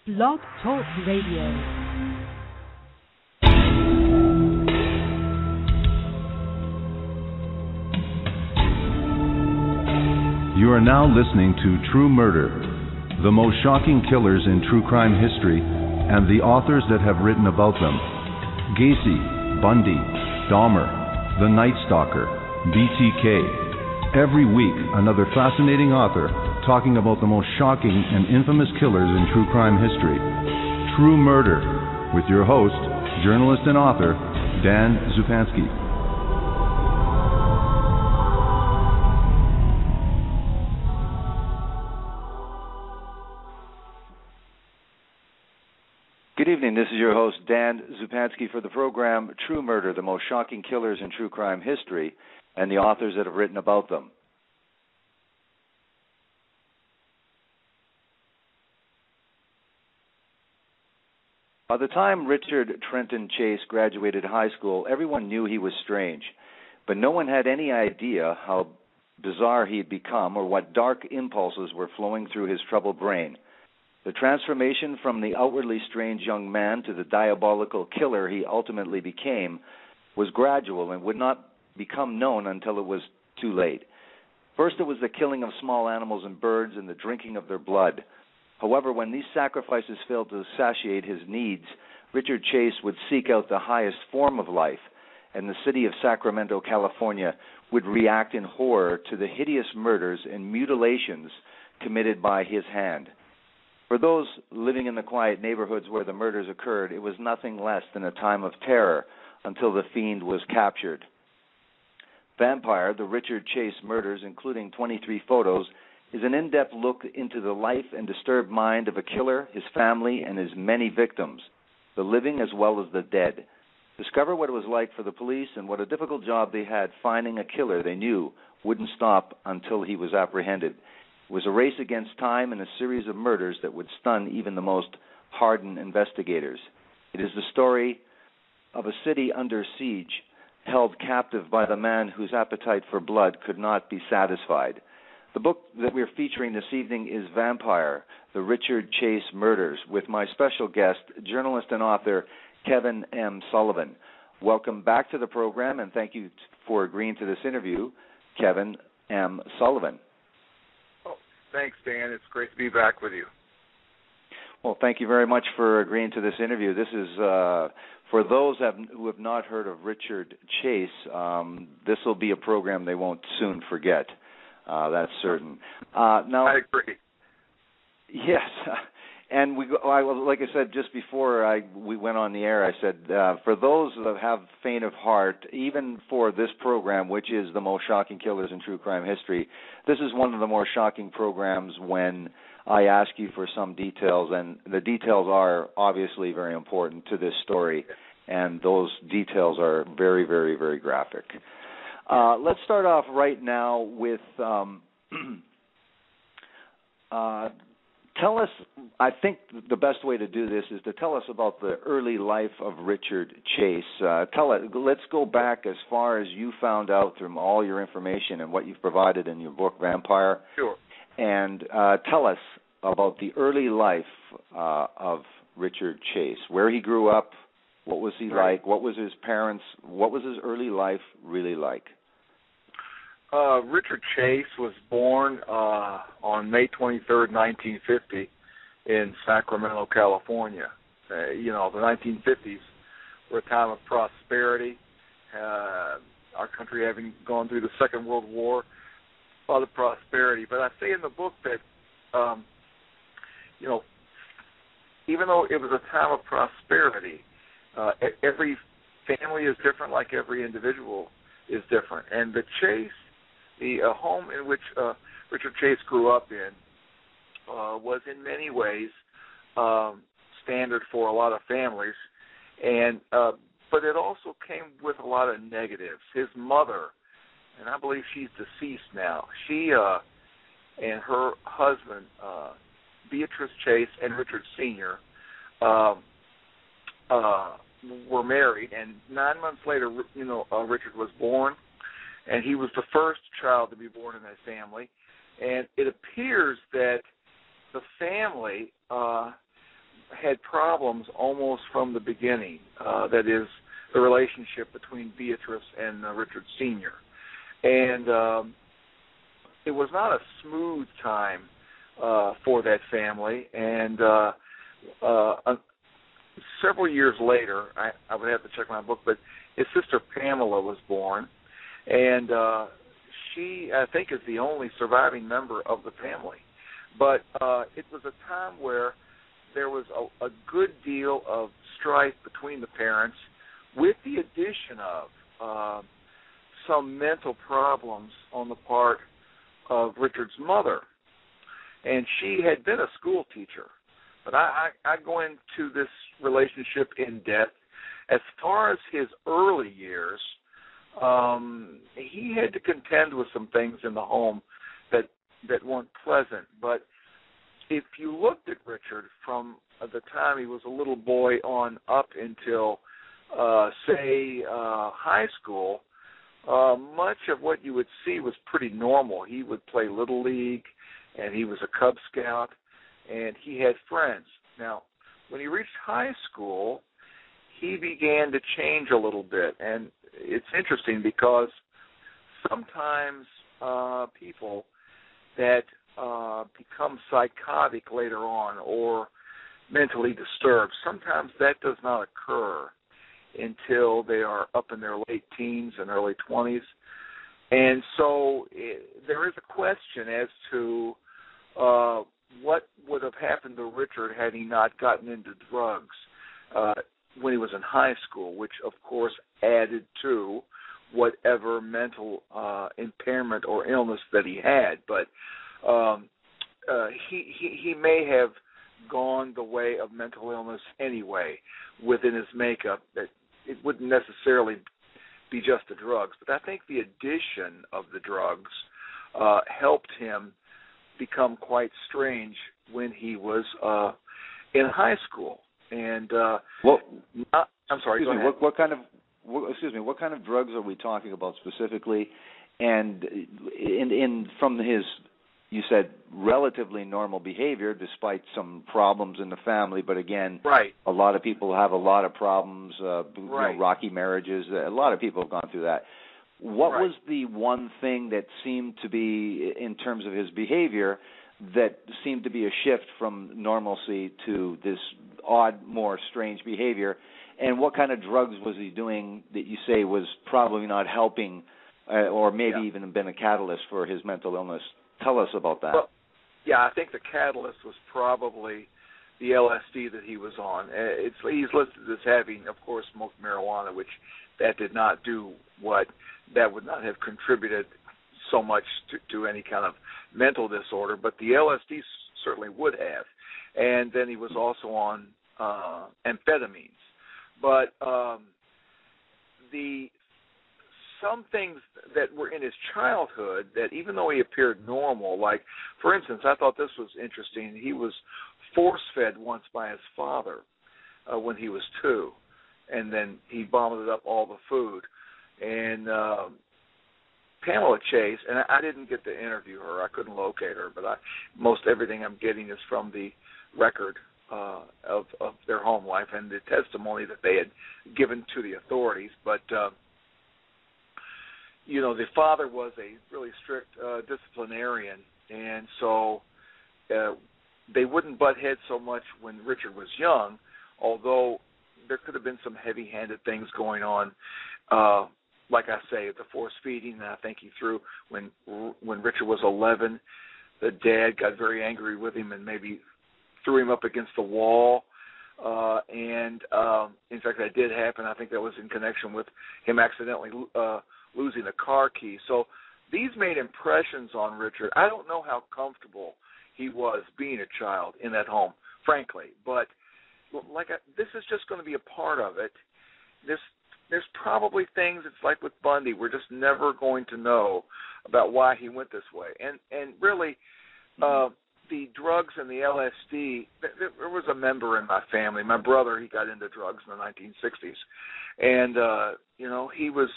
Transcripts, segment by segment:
Blog Talk Radio. You are now listening to True Murder, the most shocking killers in true crime history, and the authors that have written about them. Gacy, Bundy, Dahmer, The Night Stalker, BTK. Every week, another fascinating author talking about the most shocking and infamous killers in true crime history. True Murder, with your host, journalist and author, Dan Zupansky. Good evening, this is your host, Dan Zupansky, for the program True Murder, the most shocking killers in true crime history, and the authors that have written about them. By the time Richard Trenton Chase graduated high school, everyone knew he was strange, but no one had any idea how bizarre he had become or what dark impulses were flowing through his troubled brain. The transformation from the outwardly strange young man to the diabolical killer he ultimately became was gradual and would not become known until it was too late. First, it was the killing of small animals and birds and the drinking of their blood. However, when these sacrifices failed to satiate his needs, Richard Chase would seek out the highest form of life, and the city of Sacramento, California, would react in horror to the hideous murders and mutilations committed by his hand. For those living in the quiet neighborhoods where the murders occurred, it was nothing less than a time of terror until the fiend was captured. Vampire, the Richard Chase murders, including 23 photos, is an in-depth look into the life and disturbed mind of a killer, his family, and his many victims, the living as well as the dead. Discover what it was like for the police and what a difficult job they had finding a killer they knew wouldn't stop until he was apprehended. It was a race against time and a series of murders that would stun even the most hardened investigators. It is the story of a city under siege, held captive by the man whose appetite for blood could not be satisfied. The book that we're featuring this evening is Vampire, the Richard Chase Murders, with my special guest, journalist and author, Kevin M.Sullivan. Welcome back to the program, and thank you for agreeing to this interview, Kevin M. Sullivan. Oh, thanks, Dan. It's great to be back with you. Well, thank you very much for agreeing to this interview. This is, for those who have not heard of Richard Chase, this will be a program they won't soon forget. That's certain. Now, I agree. Yes, and like I said just before we went on the air, I said for those that have faint of heart, even for this program, which is the most shocking killers in true crime history, this is one of the more shocking programs when I ask you for some details, and the details are obviously very important to this story, and those details are very, very, very graphic. Let's start off right now with tell us, I think the best way to do this is to tell us about the early life of Richard Chase. Let's go back as far as you found out through all your information and what you've provided in your book, Vampire. Sure. And tell us about the early life of Richard Chase, where he grew up, what was he like, what was his parents, what was his early life really like? Richard Chase was born on May 23rd, 1950 in Sacramento, California. The 1950s were a time of prosperity, our country having gone through the Second World War, a lot of prosperity. But I say in the book that, even though it was a time of prosperity, every family is different, like every individual is different. And the home in which Richard Chase grew up in was in many ways standard for a lot of families, and but it also came with a lot of negatives. His mother, and I believe she's deceased now, she and her husband, Beatrice Chase and Richard Sr., were married, and 9 months later, Richard was born, and he was the first child to be born in that family. And it appears that the family had problems almost from the beginning. That is, the relationship between Beatrice and Richard Sr. And it was not a smooth time for that family. And several years later, I would have to check my book, but his sister Pamela was born, and she, I think, is the only surviving member of the family. But it was a time where there was a good deal of strife between the parents, with the addition of some mental problems on the part of Richard's mother. And she had been a school teacher. But I go into this relationship in depth. As far as his early years, he had to contend with some things in the home that weren't pleasant. But if you looked at Richard from the time he was a little boy on up until, say, high school, much of what you would see was pretty normal. He would play Little League, and he was a Cub Scout, and he had friends. Now, when he reached high school, he began to change a little bit, and it's interesting because sometimes people that become psychotic later on or mentally disturbed, sometimes that does not occur until they are up in their late teens and early 20s. And so there is a question as to what would have happened to Richard had he not gotten into drugs when he was in high school, which, of course, added to whatever mental impairment or illness that he had. But he may have gone the way of mental illness anyway within his makeup. That it wouldn't necessarily be just the drugs, but I think the addition of the drugs helped him become quite strange when he was in high school. And I'm sorry. Go ahead. What kind of drugs are we talking about specifically? And from his, you said, relatively normal behavior, despite some problems in the family. But again, right. A lot of people have a lot of problems, right. Rocky marriages. A lot of people have gone through that. What right. was the one thing that seemed to be, in terms of his behavior, that seemed to be a shift from normalcy to this odd, more strange behavior? And what kind of drugs was he doing that you say was probably not helping or maybe even been a catalyst for his mental illness? Tell us about that. Well, yeah, I think the catalyst was probably the LSD that he was on. He's listed as having, of course, smoked marijuana, which that did not do what that would not have contributed so much to any kind of mental disorder, but the LSD certainly would have. And then he was also on amphetamines. But some things that were in his childhood that even though he appeared normal, like, for instance, I thought this was interesting. He was force-fed once by his father when he was 2, and then he vomited up all the food. And Pamela Chase, and I didn't get to interview her. I couldn't locate her, but most everything I'm getting is from the record of their home life and the testimony that they had given to the authorities. But the father was a really strict disciplinarian, and so they wouldn't butt heads so much when Richard was young, although there could have been some heavy-handed things going on. Like I say, the force feeding, I think he threw when Richard was 11, the dad got very angry with him and maybe threw him up against the wall. And in fact, that did happen. I think that was in connection with him accidentally losing a car key. So these made impressions on Richard. I don't know how comfortable he was being a child in that home, frankly. But this is just going to be a part of it. There's probably things, it's like with Bundy, we're just never going to know about why he went this way. And really, the drugs and the LSD, there was a member in my family, my brother, he got into drugs in the 1960s. And, he was,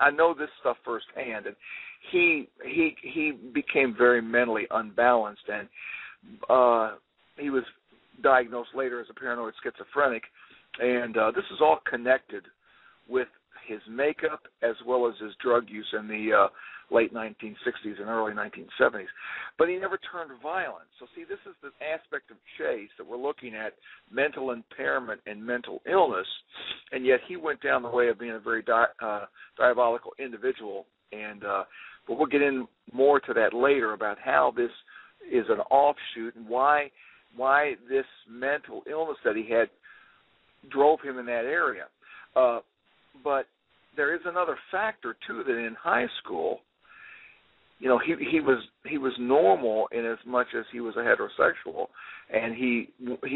I know this stuff firsthand, and he became very mentally unbalanced, and he was diagnosed later as a paranoid schizophrenic, and this is all connected with his makeup as well as his drug use in the late 1960s and early 1970s. But he never turned violent. So, see, this is the aspect of Chase that we're looking at, mental impairment and mental illness, and yet he went down the way of being a very diabolical individual. And but we'll get in more to that later about how this is an offshoot and why this mental illness that he had drove him in that area. But there is another factor too, that in high school, he was normal in as much as he was a heterosexual, and he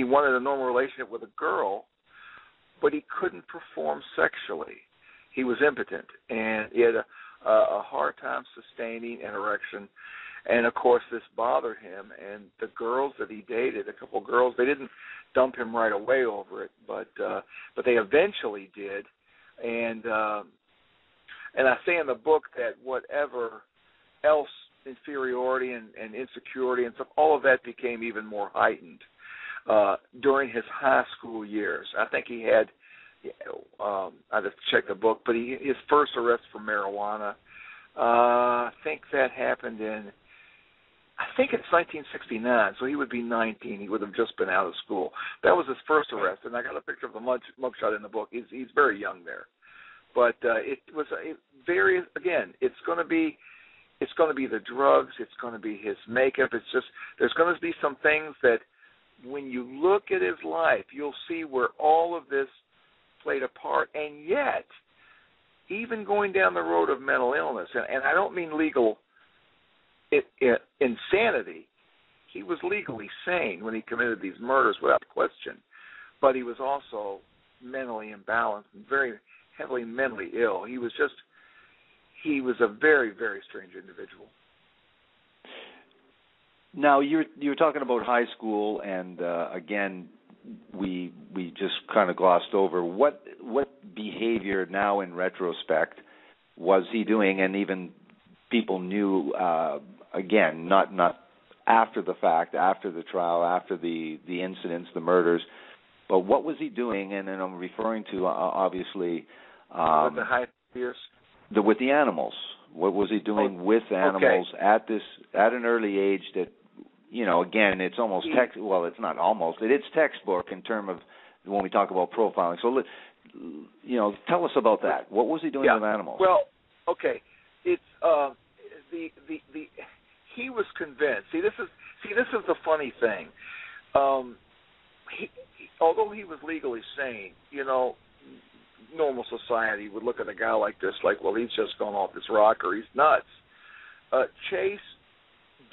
wanted a normal relationship with a girl, but he couldn't perform sexually. He was impotent, and he had a hard time sustaining an erection. And, of course, this bothered him. And the girls that he dated, a couple of girls, they didn't dump him right away over it, but they eventually did. And I say in the book that whatever else, inferiority and insecurity and stuff, all of that became even more heightened during his high school years. I think he had, I'd have to check the book, but his first arrest for marijuana, I think that happened I think it's 1969, so he would be 19. He would have just been out of school. That was his first arrest, and I got a picture of the mugshot in the book. He's very young there, but it was very, again, it's going to be the drugs, it's going to be his makeup. It's just there's going to be some things that when you look at his life, you'll see where all of this played a part, and yet even going down the road of mental illness, and I don't mean legal insanity. He was legally sane when he committed these murders without question, but he was also mentally imbalanced and very heavily mentally ill. He was a very, very strange individual. Now, you were talking about high school, and again, we just kind of glossed over what behavior now in retrospect was he doing, and even people knew, again, not after the fact, after the trial, after the incidents, the murders, but what was he doing? And then I'm referring to, obviously, with the hideous? With the animals. What was he doing with animals at an early age that, again, it's almost it's not almost, it's textbook in terms of when we talk about profiling. So, tell us about that. What was he doing with animals? Well, okay, it's he was convinced. This is the funny thing. Although he was legally sane, normal society would look at a guy like this like, well, he's just gone off this rock or he's nuts. Chase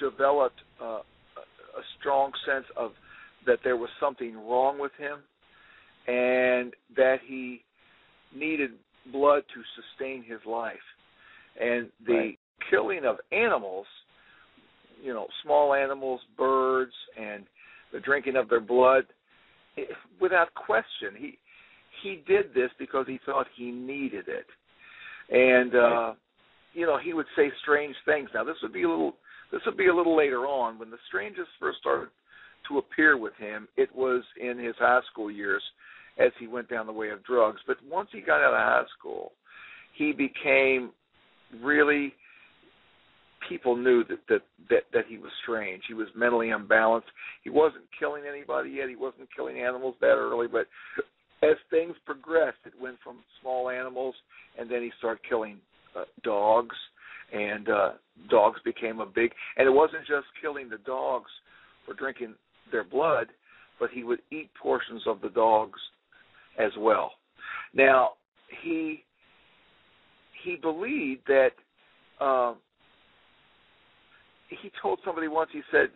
developed a strong sense of that there was something wrong with him and that he needed blood to sustain his life. And the killing of animals, small animals, birds, and the drinking of their blood, without question, he did this because he thought he needed it. And he would say strange things. Now this would be a little later on when the strangest first started to appear with him. It was in his high school years as he went down the way of drugs. But once he got out of high school, he became really, people knew that he was strange. He was mentally unbalanced. He wasn't killing anybody yet. He wasn't killing animals that early, but as things progressed, it went from small animals, and then he started killing dogs, and dogs became a big, and it wasn't just killing the dogs for drinking their blood, but he would eat portions of the dogs as well. Now, he believed that, he told somebody once, he said,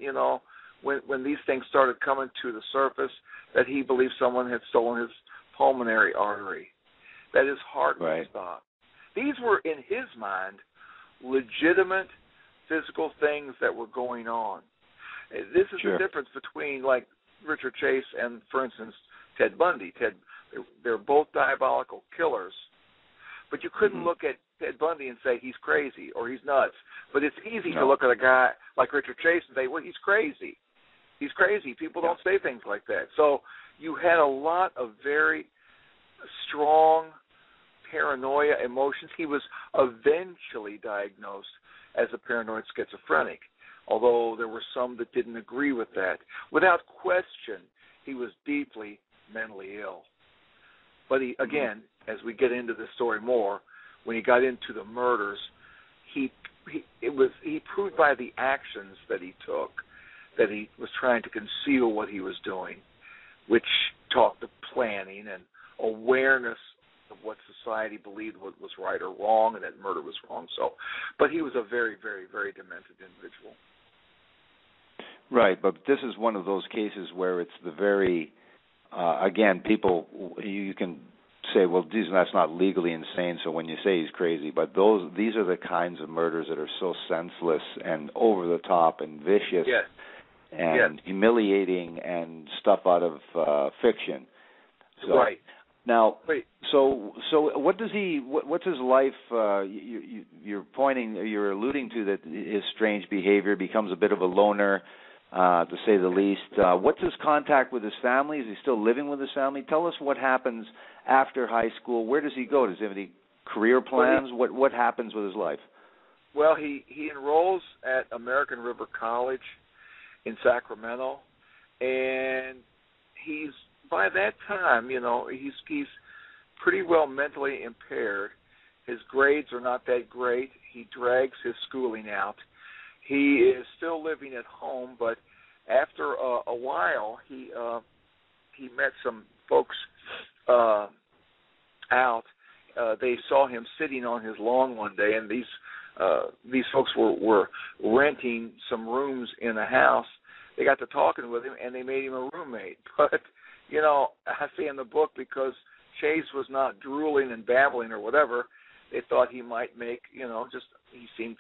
when these things started coming to the surface, that he believed someone had stolen his pulmonary artery, that his heart would stop. These were, in his mind, legitimate physical things that were going on. This is the difference between, like, Richard Chase and, for instance, Ted Bundy. They're both diabolical killers, but you couldn't look at Ted Bundy and say he's crazy or he's nuts. But it's easy to look at a guy like Richard Chase and say, well, he's crazy. He's crazy. People don't say things like that. So you had a lot of very strong paranoia emotions. He was eventually diagnosed as a paranoid schizophrenic, although there were some that didn't agree with that. Without question, he was deeply mentally ill. But he, again, as we get into this story more, when he got into the murders, he proved by the actions that he took that he was trying to conceal what he was doing, which talked of planning and awareness of what society believed was right or wrong, and that murder was wrong. So, but he was a very, very, very demented individual. Right, but this is one of those cases where it's the very, again, people, you can say, well, geez, that's not legally insane, so when you say he's crazy, but these are the kinds of murders that are so senseless and over the top and vicious and humiliating and stuff out of fiction. So, right. Now, so what does he? What's his life? You're alluding to that his strange behavior, becomes a bit of a loner, to say the least. What's his contact with his family? Is he still living with his family? Tell us what happens after high school. Where does he go? Does he have any career plans? What happens with his life? Well, he enrolls at American River College in Sacramento, and he's, by that time, he's pretty well mentally impaired. His grades are not that great. He drags his schooling out. He is still living at home, but after a while, he met some folks out. They saw him sitting on his lawn one day, and these folks were renting some rooms in a house. They got to talking with him, and they made him a roommate. But I say in the book, because Chase was not drooling and babbling or whatever, they thought he might make, he seemed,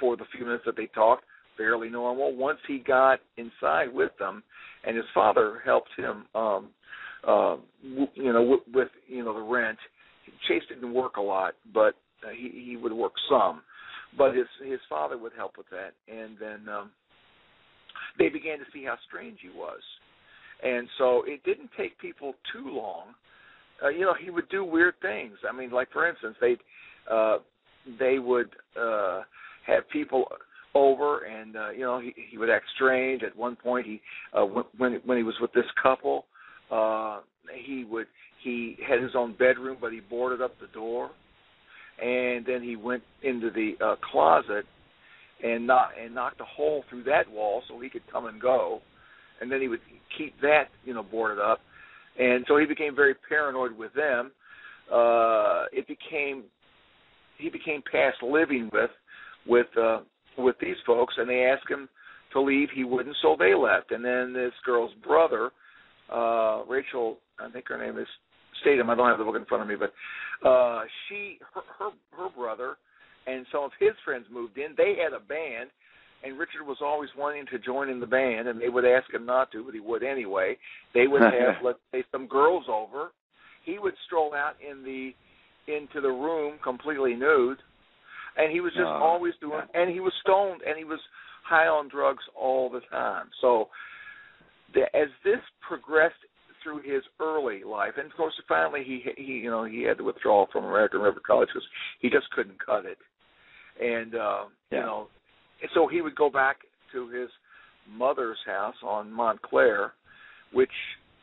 for the few minutes that they talked, fairly normal. Once he got inside with them, and his father helped him, with the rent. Chase didn't work a lot, but he would work some. But his father would help with that, and then they began to see how strange he was. And so it didn't take people too long. He would do weird things. I mean, like, for instance, they would have people over, and he would act strange. At one point, when he was with this couple, he had his own bedroom, but he boarded up the door, and then he went into the closet and knocked a hole through that wall so he could come and go. And then he would keep that, boarded up. And so he became very paranoid with them. He became past living with these folks, and they asked him to leave. He wouldn't, so they left. And then this girl's brother, Rachel, I think her name is Statham. I don't have the book in front of me, but her brother and some of his friends moved in. They had a band. And Richard was always wanting to join in the band, and they would ask him not to, but he would anyway. They would have, let's say, some girls over. He would stroll out into the room completely nude, and he was just always doing. And he was stoned, and he was high on drugs all the time. So, as this progressed through his early life, and of course, finally he had to withdraw from American River College because he just couldn't cut it, and so he would go back to his mother's house on Montclair, which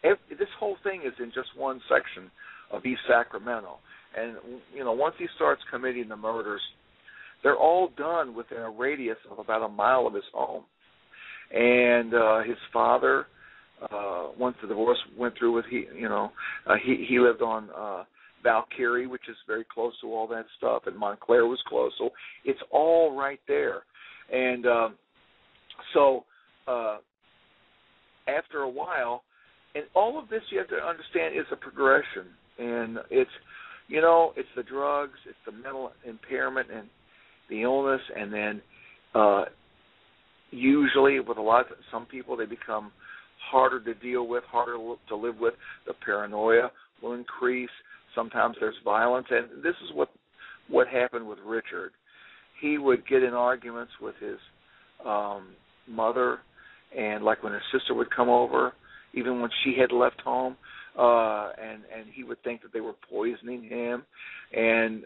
this whole thing is in just one section of East Sacramento. And, once he starts committing the murders, they're all done within a radius of about a mile of his home. And his father, once the divorce went through with, he lived on Valkyrie, which is very close to all that stuff, and Montclair was close. So it's all right there. And so after a while, and all of this you have to understand is a progression. And it's, it's the drugs, it's the mental impairment and the illness, and then usually with some people, they become harder to deal with, harder to live with. The paranoia will increase. Sometimes there's violence, and this is what happened with Richard. He would get in arguments with his mother, And like when his sister would come over, even when she had left home, and he would think that they were poisoning him. And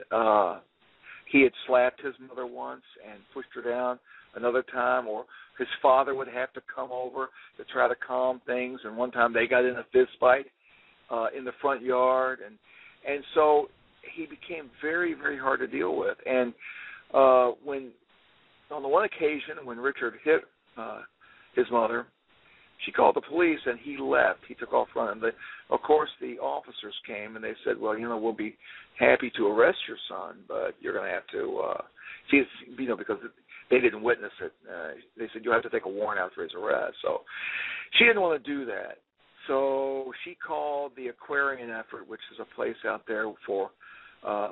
he had slapped his mother once and pushed her down another time, or his father would have to come over to try to calm things. And one time they got in a fist fight in the front yard, and so he became very, very hard to deal with. And when on the one occasion when Richard hit his mother, she called the police, and he left. He took off running. Of course, the officers came, and they said, well, we'll be happy to arrest your son, but you're going to have to, because they didn't witness it. They said, you'll have to take a warrant out for his arrest. So she didn't want to do that. So she called the Aquarian Effort, which is a place out there for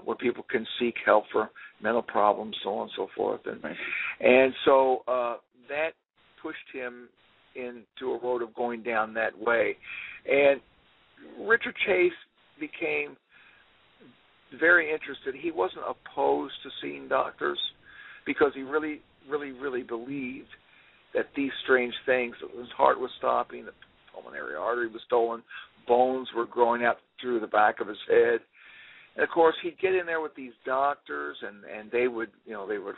where people can seek help for mental problems, so on and so forth. And so that pushed him into a road of going down that way. And Richard Chase became very interested. He wasn't opposed to seeing doctors because he really, really, really believed that these strange things, his heart was stopping, the pulmonary artery was stolen, bones were growing out through the back of his head. And, of course, he'd get in there with these doctors, and they would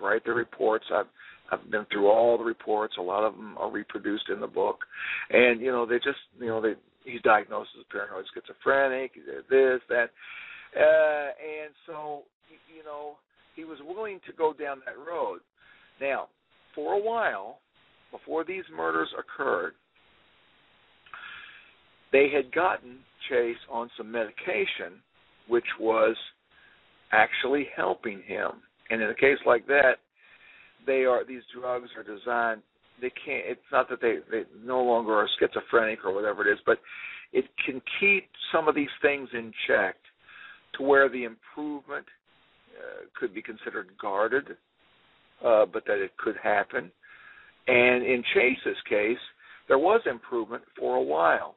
write their reports. I've been through all the reports. A lot of them are reproduced in the book. And, he's diagnosed as paranoid schizophrenic, this, that. And so, he was willing to go down that road. Now, for a while, before these murders occurred, they had gotten Chase on some medication, which was actually helping him. And in a case like that, these drugs are designed, it's not that they no longer are schizophrenic or whatever it is, but it can keep some of these things in check to where the improvement could be considered guarded, but that it could happen. And in Chase's case, there was improvement for a while.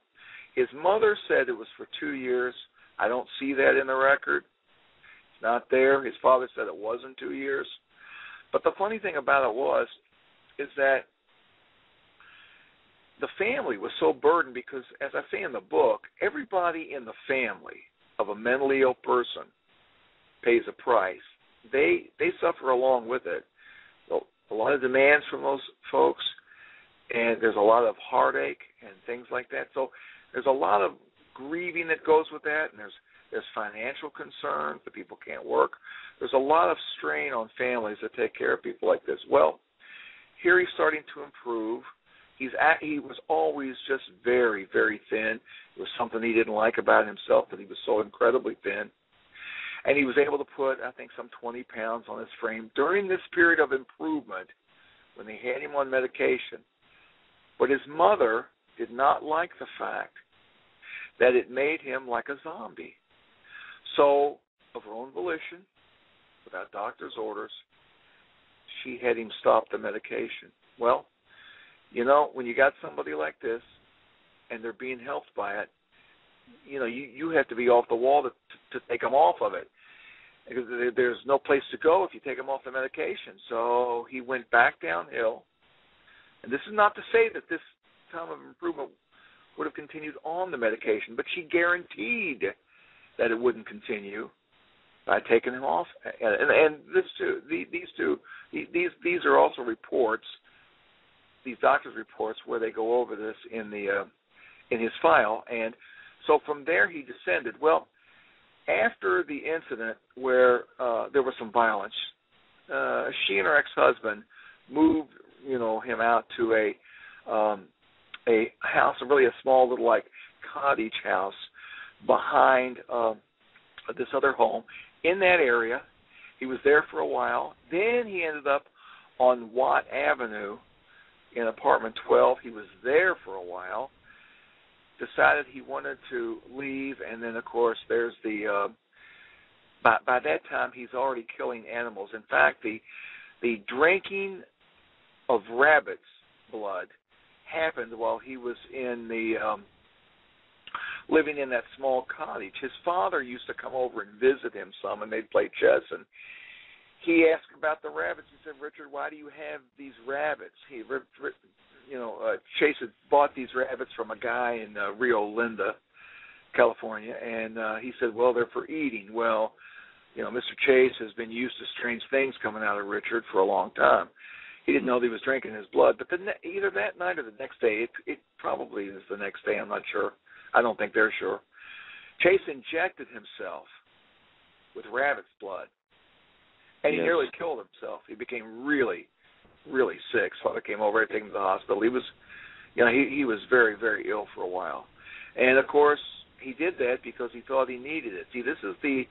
His mother said it was for 2 years. I don't see that in the record. It's not there. His father said it wasn't 2 years. But the funny thing about it is that the family was so burdened because, as I say in the book, everybody in the family of a mentally ill person pays a price. They suffer along with it. So a lot of demands from those folks, and there's a lot of heartache and things like that. So there's a lot of grieving that goes with that, and there's financial concerns that people can't work. There's a lot of strain on families that take care of people like this. Well, here he's starting to improve. He was always just very, very thin. It was something he didn't like about himself, that he was so incredibly thin. And he was able to put, I think, some 20 pounds on his frame during this period of improvement when they had him on medication. But his mother did not like the fact that it made him like a zombie. So, of her own volition, without doctor's orders, she had him stop the medication. Well, when you got somebody like this and they're being helped by it, you have to be off the wall to take them off of it, because there's no place to go if you take them off the medication. So he went back downhill. And this is not to say that this time of improvement would have continued on the medication, but she guaranteed that it wouldn't continue by taking him off. And these are also reports, these doctors' reports, where they go over this in his file. And so from there he descended. Well, after the incident where there was some violence, she and her ex-husband moved, him out to a house, really a small little like cottage house behind this other home in that area. He was there for a while. Then he ended up on Watt Avenue in apartment 12. He was there for a while. Decided he wanted to leave, and then of course there's the by that time he's already killing animals. In fact, the drinking of rabbit's blood happened while he was in living in that small cottage. His father used to come over and visit him some, and they'd play chess, and he asked about the rabbits. He said, "Richard, why do you have these rabbits?" Chase had bought these rabbits from a guy in Rio Linda, California, and he said, well, they're for eating. Well, Mr. Chase has been used to strange things coming out of Richard for a long time. He didn't know that he was drinking his blood, but either that night or the next day, it probably is the next day, I'm not sure. I don't think they're sure. Chase injected himself with rabbit's blood, and he nearly killed himself. He became really, really sick. His father came over and took him to the hospital. He was, he was very, very ill for a while. And, of course, he did that because he thought he needed it. See, this is the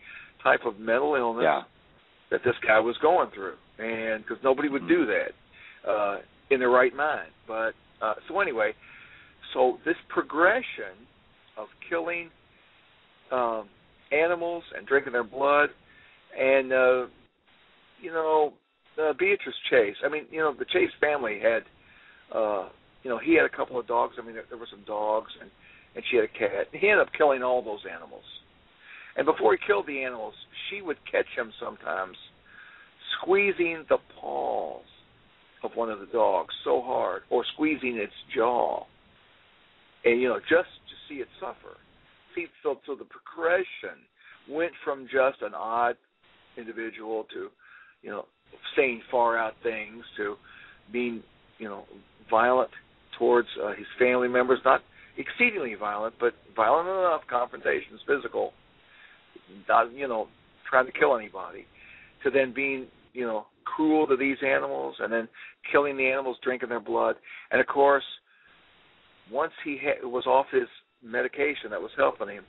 type of mental illness that this guy was going through, and because nobody would do that in their right mind. But so anyway, so this progression of killing animals and drinking their blood, and Beatrice Chase. I mean, the Chase family had, he had a couple of dogs. I mean, there were some dogs, and she had a cat. He ended up killing all those animals. And before he killed the animals, she would catch him sometimes squeezing the paws of one of the dogs so hard, or squeezing its jaw, and, just to see it suffer. See, so the progression went from just an odd individual to, saying far-out things, to being, violent towards his family members, not exceedingly violent, but violent enough, confrontations, physical, not, trying to kill anybody, to then being, cruel to these animals, and then killing the animals, drinking their blood. And, of course, once he was off his medication that was helping him,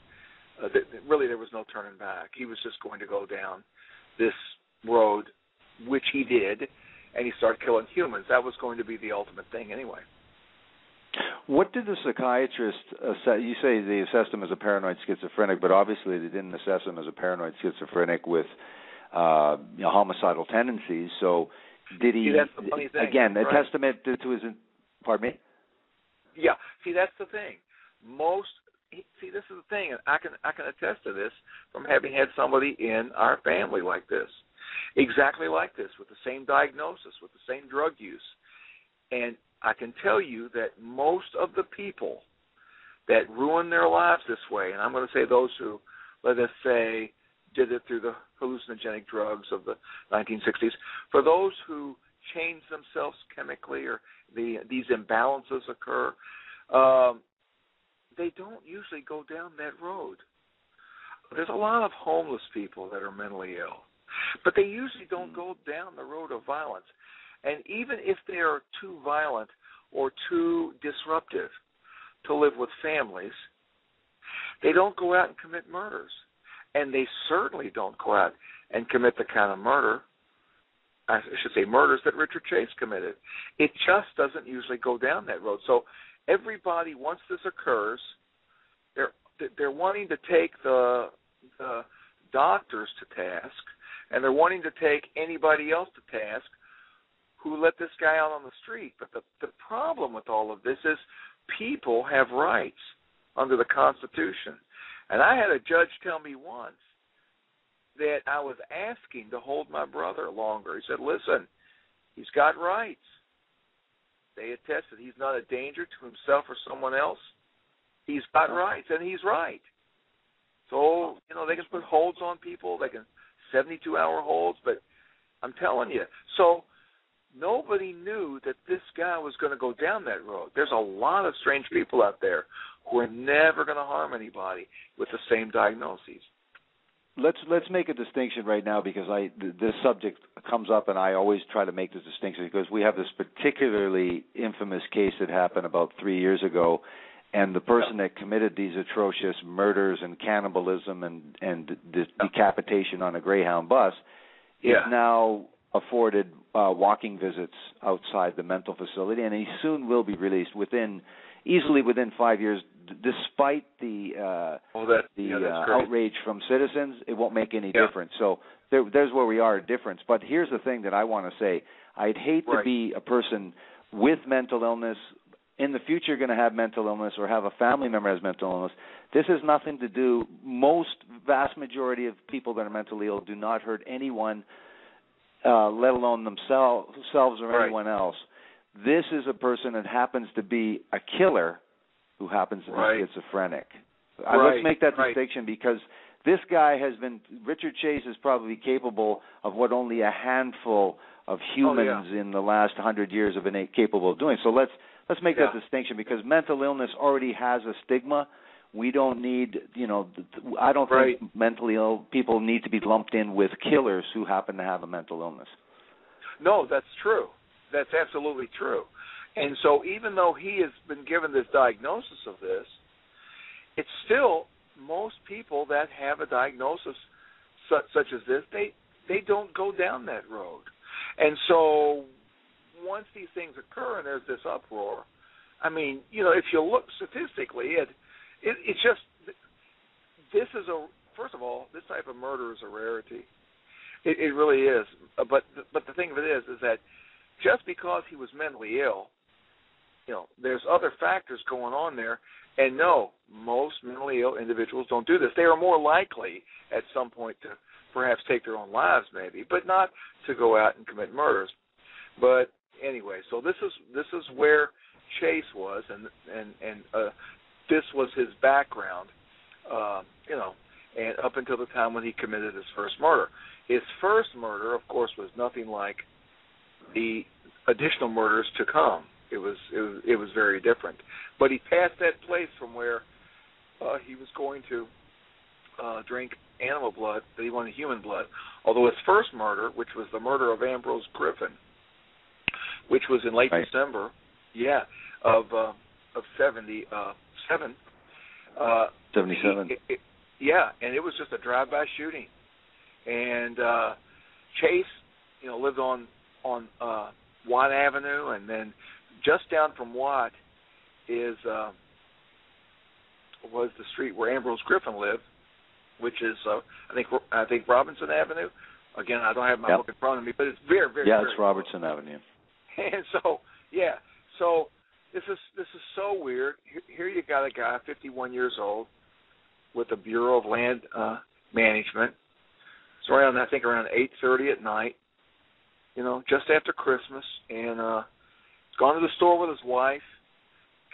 really there was no turning back. He was just going to go down this road, which he did, and he started killing humans. That was going to be the ultimate thing anyway. What did the psychiatrist assess? You say they assessed him as a paranoid schizophrenic, but obviously they didn't assess him as a paranoid schizophrenic with homicidal tendencies. So did he, that's the funny thing, again, a right? testament to his, pardon me? Yeah, see, that's the thing. This is the thing, and I can attest to this from having had somebody in our family like this, exactly like this, with the same diagnosis, with the same drug use. And I can tell you that most of the people that ruin their lives this way, and I'm going to say those who, let us say, did it through the hallucinogenic drugs of the 1960s, for those who change themselves chemically or these imbalances occur, they don't usually go down that road. There's a lot of homeless people that are mentally ill, but they usually don't go down the road of violence. And even if they are too violent or too disruptive to live with families, they don't go out and commit murders. And they certainly don't go out and commit the kind of murders that Richard Chase committed. It just doesn't usually go down that road. So everybody, once this occurs, they're wanting to take the doctors to task, and they're wanting to take anybody else to task who let this guy out on the street. But the problem with all of this is people have rights under the Constitution. And I had a judge tell me once that I was asking to hold my brother longer. He said, listen, he's got rights. They attested he's not a danger to himself or someone else. He's got rights, and he's right. So, they can put holds on people. They can 72-hour holds, but I'm telling you. So nobody knew that this guy was going to go down that road. There's a lot of strange people out there who are never going to harm anybody with the same diagnoses. Let's make a distinction right now, because this subject comes up, and I always try to make this distinction because we have this particularly infamous case that happened about 3 years ago, and the person that committed these atrocious murders and cannibalism and decapitation on a Greyhound bus is now afforded walking visits outside the mental facility, and he soon will be released easily within 5 years. Despite the outrage from citizens, it won't make any difference. So there's where we are a difference. But here's the thing that I want to say. I'd hate to be a person with mental illness, in the future going to have mental illness, or have a family member has mental illness. This has nothing to do, vast majority of people that are mentally ill do not hurt anyone, let alone themselves or anyone else. This is a person that happens to be a killer who happens to be schizophrenic. Let's make that distinction, because this guy Richard Chase is probably capable of what only a handful of humans in the last 100 years have been capable of doing. So let's make that distinction, because mental illness already has a stigma. We don't need, I don't think mentally ill people need to be lumped in with killers who happen to have a mental illness. No, that's true. That's absolutely true. And so even though he has been given this diagnosis of this, it's still most people that have a diagnosis such as this, they don't go down that road. And so once these things occur and there's this uproar, I mean, if you look statistically, it's just, this is first of all, this type of murder is a rarity. It really is. But the thing of it is that just because he was mentally ill, there's other factors going on there. And no, most mentally ill individuals don't do this. They are more likely at some point to perhaps take their own lives, maybe, but not to go out and commit murders. But anyway, so this is where Chase was, and this was his background, and up until the time when he committed his first murder. His first murder, of course, was nothing like the additional murders to come. It was very different. But he passed that place from where he was going to drink animal blood, that he wanted human blood. Although his first murder, which was the murder of Ambrose Griffin, which was in late December, of 77. 77. And it was just a drive-by shooting. And Chase, lived on Watt Avenue, and then just down from Watt was the street where Ambrose Griffin lived, which is I think Robinson Avenue. Again, I don't have my book in front of me, but it's very, very it's Robertson Avenue. And so this is so weird. Here you got a guy, 51 years old, with the Bureau of Land Management. It's around 8:30 at night, just after Christmas, and he's gone to the store with his wife,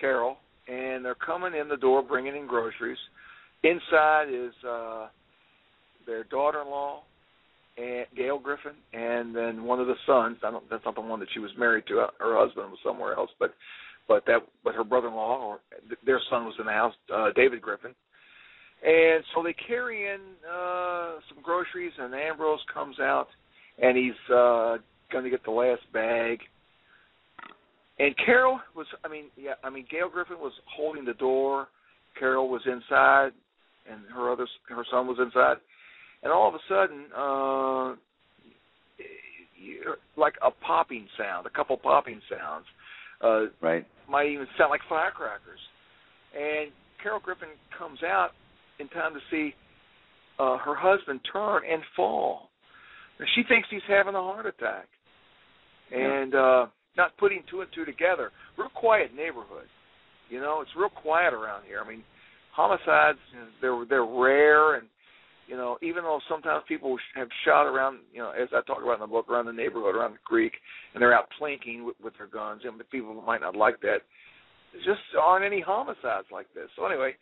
Carol, and they're coming in the door bringing in groceries. Inside is their daughter-in-law, Gail Griffin, and then one of the sons. That's not the one that she was married to. Her husband was somewhere else, but her brother-in-law, or their son, was in the house, David Griffin. And so they carry in some groceries, and Ambrose comes out, and he's going to get the last bag. And Gail Griffin was holding the door. Carol was inside, and her son was inside. And all of a sudden, like a popping sound, a couple popping sounds. Might even sound like firecrackers. And Carol Griffin comes out in time to see her husband turn and fall. And she thinks he's having a heart attack. And not putting two and two together. Real quiet neighborhood. It's real quiet around here. I mean, homicides, they're rare, and even though sometimes people have shot around, as I talk about in the book, around the neighborhood, around the creek, and they're out plinking with their guns, and people might not like that. There just aren't any homicides like this. So anyway,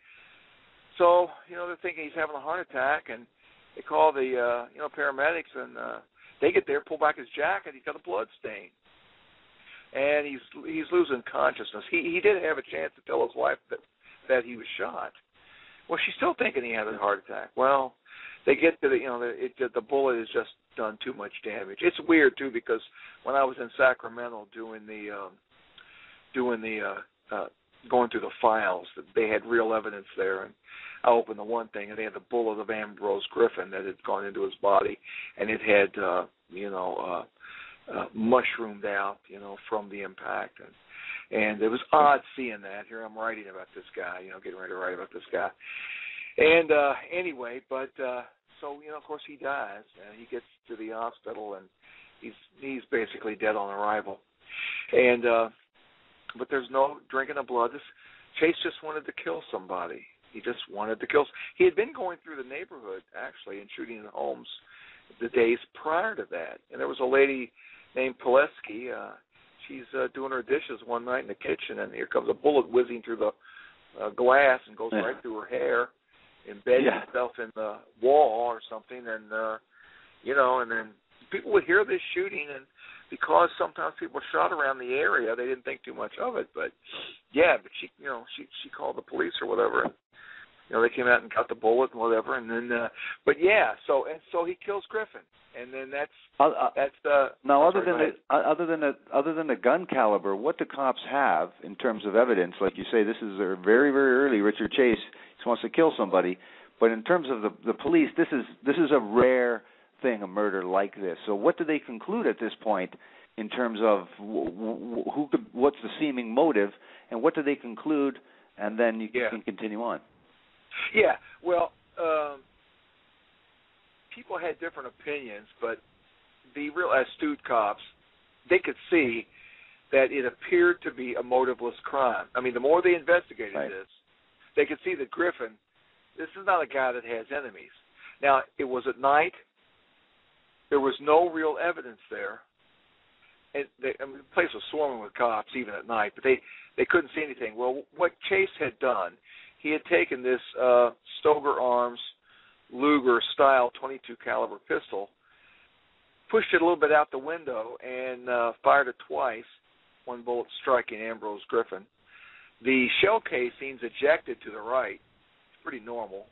they're thinking he's having a heart attack, and they call the paramedics, and they get there, pull back his jacket, he's got a blood stain, and he's losing consciousness. He did have a chance to tell his wife that he was shot. Well, she's still thinking he had a heart attack. Well, they get to the bullet has just done too much damage. It's weird too, because when I was in Sacramento doing the going through the files, they had real evidence there, and I opened the one thing, and they had the bullet of Ambrose Griffin that had gone into his body, and it had mushroomed out, from the impact, and it was odd seeing that. Here I'm writing about this guy, getting ready to write about this guy, and anyway, but so of course he dies, and he gets to the hospital, and he's basically dead on arrival, and but there's no drinking of blood. Chase just wanted to kill somebody. He just wanted to kill. He had been going through the neighborhood, actually, and shooting in homes the days prior to that. And there was a lady named Pileski. she's doing her dishes one night in the kitchen, and here comes a bullet whizzing through the glass and goes right through her hair, embedding itself in the wall or something, and and then people would hear this shooting, and because sometimes people shot around the area, they didn't think too much of it. But she called the police or whatever. And, they came out and got the bullet and whatever, and then so he kills Griffin, and then that's now other than the gun caliber, what do cops have in terms of evidence? Like you say, this is very, very early. Richard Chase wants to kill somebody, but in terms of the police, this is a rare thing, a murder like this. So what do they conclude at this point in terms of what's the seeming motive, and what do they conclude, and then you can continue on. Yeah, well, people had different opinions, but the real astute cops, they could see that it appeared to be a motiveless crime. I mean, the more they investigated this, they could see that Griffin, this is not a guy that has enemies. Now, it was at night. There was no real evidence there. And the place was swarming with cops even at night, but they couldn't see anything. Well, what Chase had done, he had taken this Stoger Arms Luger-style .22 caliber pistol, pushed it a little bit out the window, and fired it twice, one bullet striking Ambrose Griffin. The shell casings ejected to the right. It's pretty normal.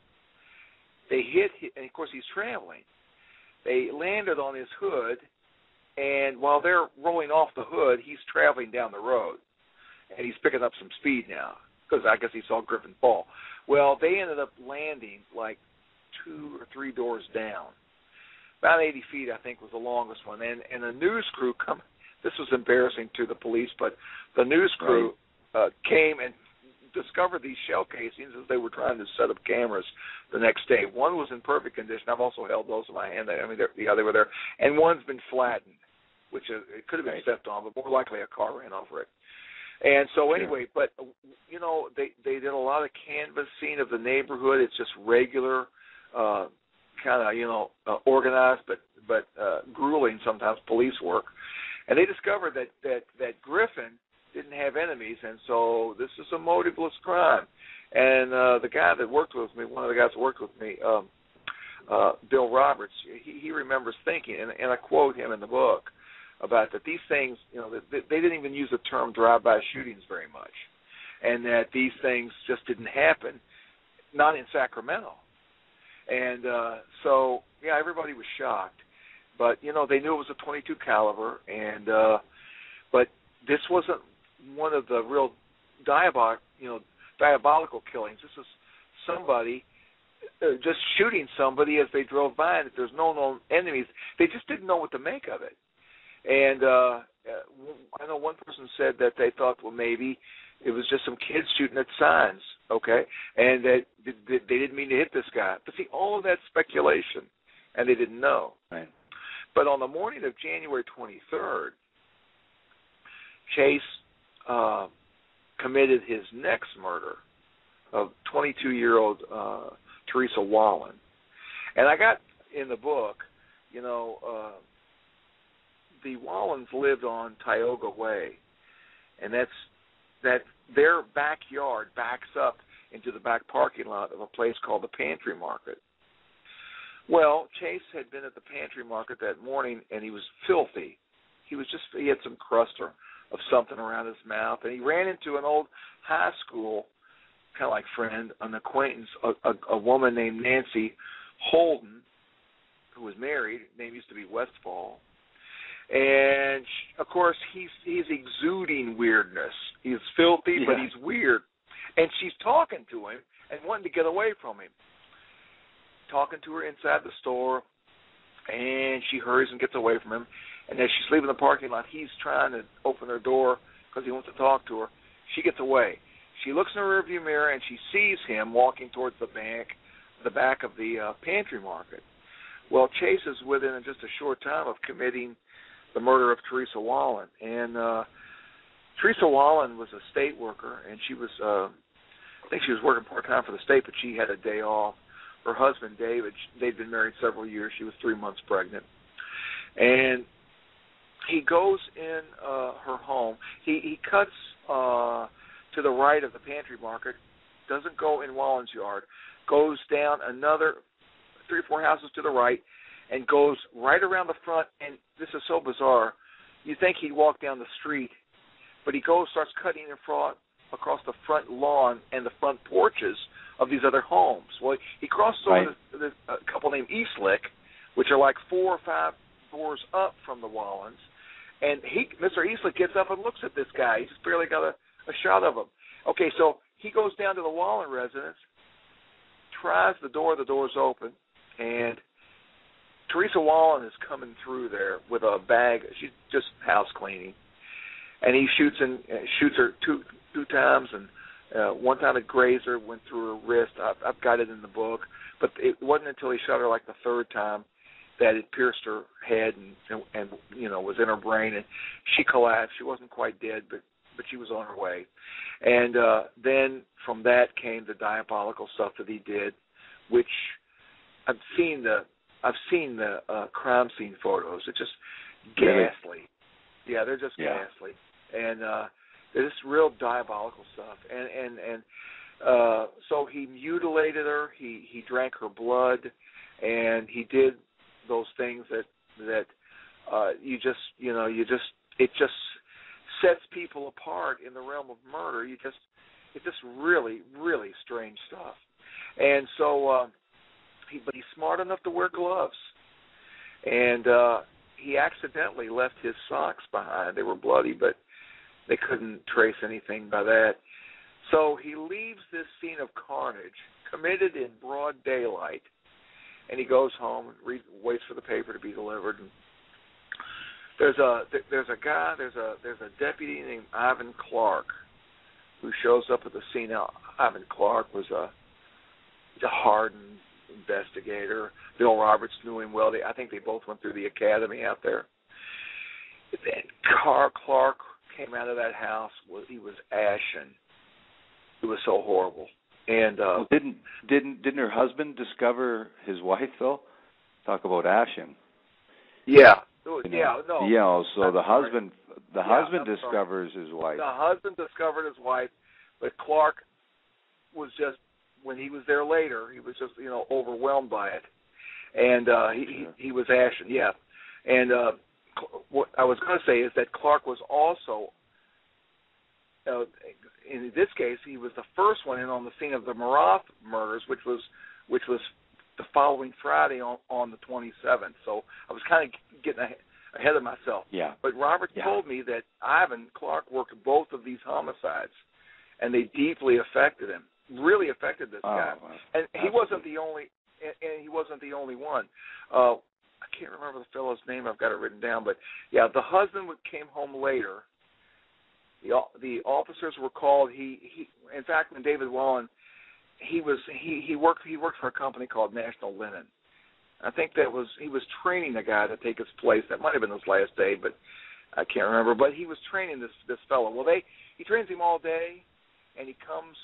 They hit, and of course he's traveling. They landed on his hood, and while they're rolling off the hood, he's traveling down the road, and he's picking up some speed now, because I guess he saw Griffin fall. Well, they ended up landing like 2 or 3 doors down. About 80 feet, I think, was the longest one. And a news crew this was embarrassing to the police, but the news crew came and discovered these shell casings as they were trying to set up cameras the next day. One was in perfect condition. I've also held those in my hand. I mean, they were there. And one's been flattened, which it could have been stepped on, but more likely a car ran over it. And so anyway, but, they did a lot of canvassing of the neighborhood. It's just regular, kind of, organized but grueling sometimes police work. And they discovered that Griffin didn't have enemies, and so this is a motiveless crime. And the guy that worked with me, one of the guys that worked with me, Bill Roberts, he remembers thinking, and I quote him in the book, about that these things, they didn't even use the term drive-by shootings very much, and that these things just didn't happen, not in Sacramento. And everybody was shocked. But, they knew it was a .22 caliber, and but this wasn't one of the real diabolical killings. This was somebody just shooting somebody as they drove by, and if there's no known enemies, they just didn't know what to make of it. And I know one person said that they thought, well, maybe it was just some kids shooting at signs, okay, and that they didn't mean to hit this guy. But see, all of that speculation, and they didn't know. Right. But on the morning of January 23rd, Chase committed his next murder of 22-year-old Teresa Wollen. And I got in the book, the Wollens lived on Tioga Way, and that their backyard backs up into the back parking lot of a place called the Pantry Market. Well, Chase had been at the Pantry Market that morning, and he was filthy. He had some crust of something around his mouth, and he ran into an old high school kind of like friend, an acquaintance, a woman named Nancy Holden, who was married. Her name used to be Westfall. And, of course, he's exuding weirdness. He's filthy, but he's weird. And she's talking to him and wanting to get away from him. Talking to her inside the store, and she hurries and gets away from him. And as she's leaving the parking lot, he's trying to open her door because he wants to talk to her. She gets away. She looks in the rearview mirror, and she sees him walking towards the back of the Pantry Market. Well, Chase is within just a short time of committing the murder of Teresa Wollen. And Teresa Wollen was a state worker, and she was, I think she was working part-time for the state, but she had a day off. Her husband, David, they'd been married several years. She was 3 months pregnant. And he goes in her home. He cuts to the right of the pantry market, doesn't go in Wollen's yard, goes down another 3 or 4 houses to the right, and goes right around the front. And this is so bizarre. You think he'd walk down the street, but he starts cutting across the front lawn and the front porches of these other homes. Well, he crosses over a couple named Eastlick, which are like 4 or 5 doors up from the Wollens. And Mr. Eastlick gets up and looks at this guy. He just barely got a shot of him. Okay, so he goes down to the Wollen residence, tries the door's open, and Teresa Wollen is coming through there with a bag. She's just house cleaning. And he shoots her two times, and one time it grazed her, went through her wrist. I've got it in the book. But it wasn't until he shot her like the third time that it pierced her head and was in her brain, and she collapsed. She wasn't quite dead, but she was on her way. And then from that came the diabolical stuff that he did, which I've seen the crime scene photos. It's just ghastly. Yeah, they're just ghastly, and they're just real diabolical stuff. And so he mutilated her. He drank her blood, and he did those things that it just sets people apart in the realm of murder. It's just really, really strange stuff. And so, but he's smart enough to wear gloves, and he accidentally left his socks behind. They were bloody, but they couldn't trace anything by that. So he leaves this scene of carnage committed in broad daylight, and he goes home and waits for the paper to be delivered. And there's a deputy named Ivan Clark who shows up at the scene. Now, Ivan Clark was a hardened investigator. Bill Roberts knew him well. I think they both went through the academy out there. And Clark came out of that house. He was ashen. It was so horrible. And didn't her husband discover his wife though? Talk about ashen. Yeah. So the husband discovers his wife. The husband discovered his wife, but Clark was just, when he was there later, he was just overwhelmed by it, and he was ashen. Yeah, and what I was going to say is that Clark was also, in this case, he was the first one in on the scene of the Maroth murders, which was the following Friday on the 27th. So I was kind of getting ahead of myself. Yeah. But Robert told me that Ivan Clark worked both of these homicides, and they deeply affected him. Really affected this guy, and he wasn't the only. And he wasn't the only one. I can't remember the fellow's name. I've got it written down, but the husband came home later. The officers were called. He in fact, when David Wollen, he worked for a company called National Linen. I think he was training a guy to take his place. That might have been his last day, but I can't remember. But he was training this fellow. Well, he trains him all day, and he comes.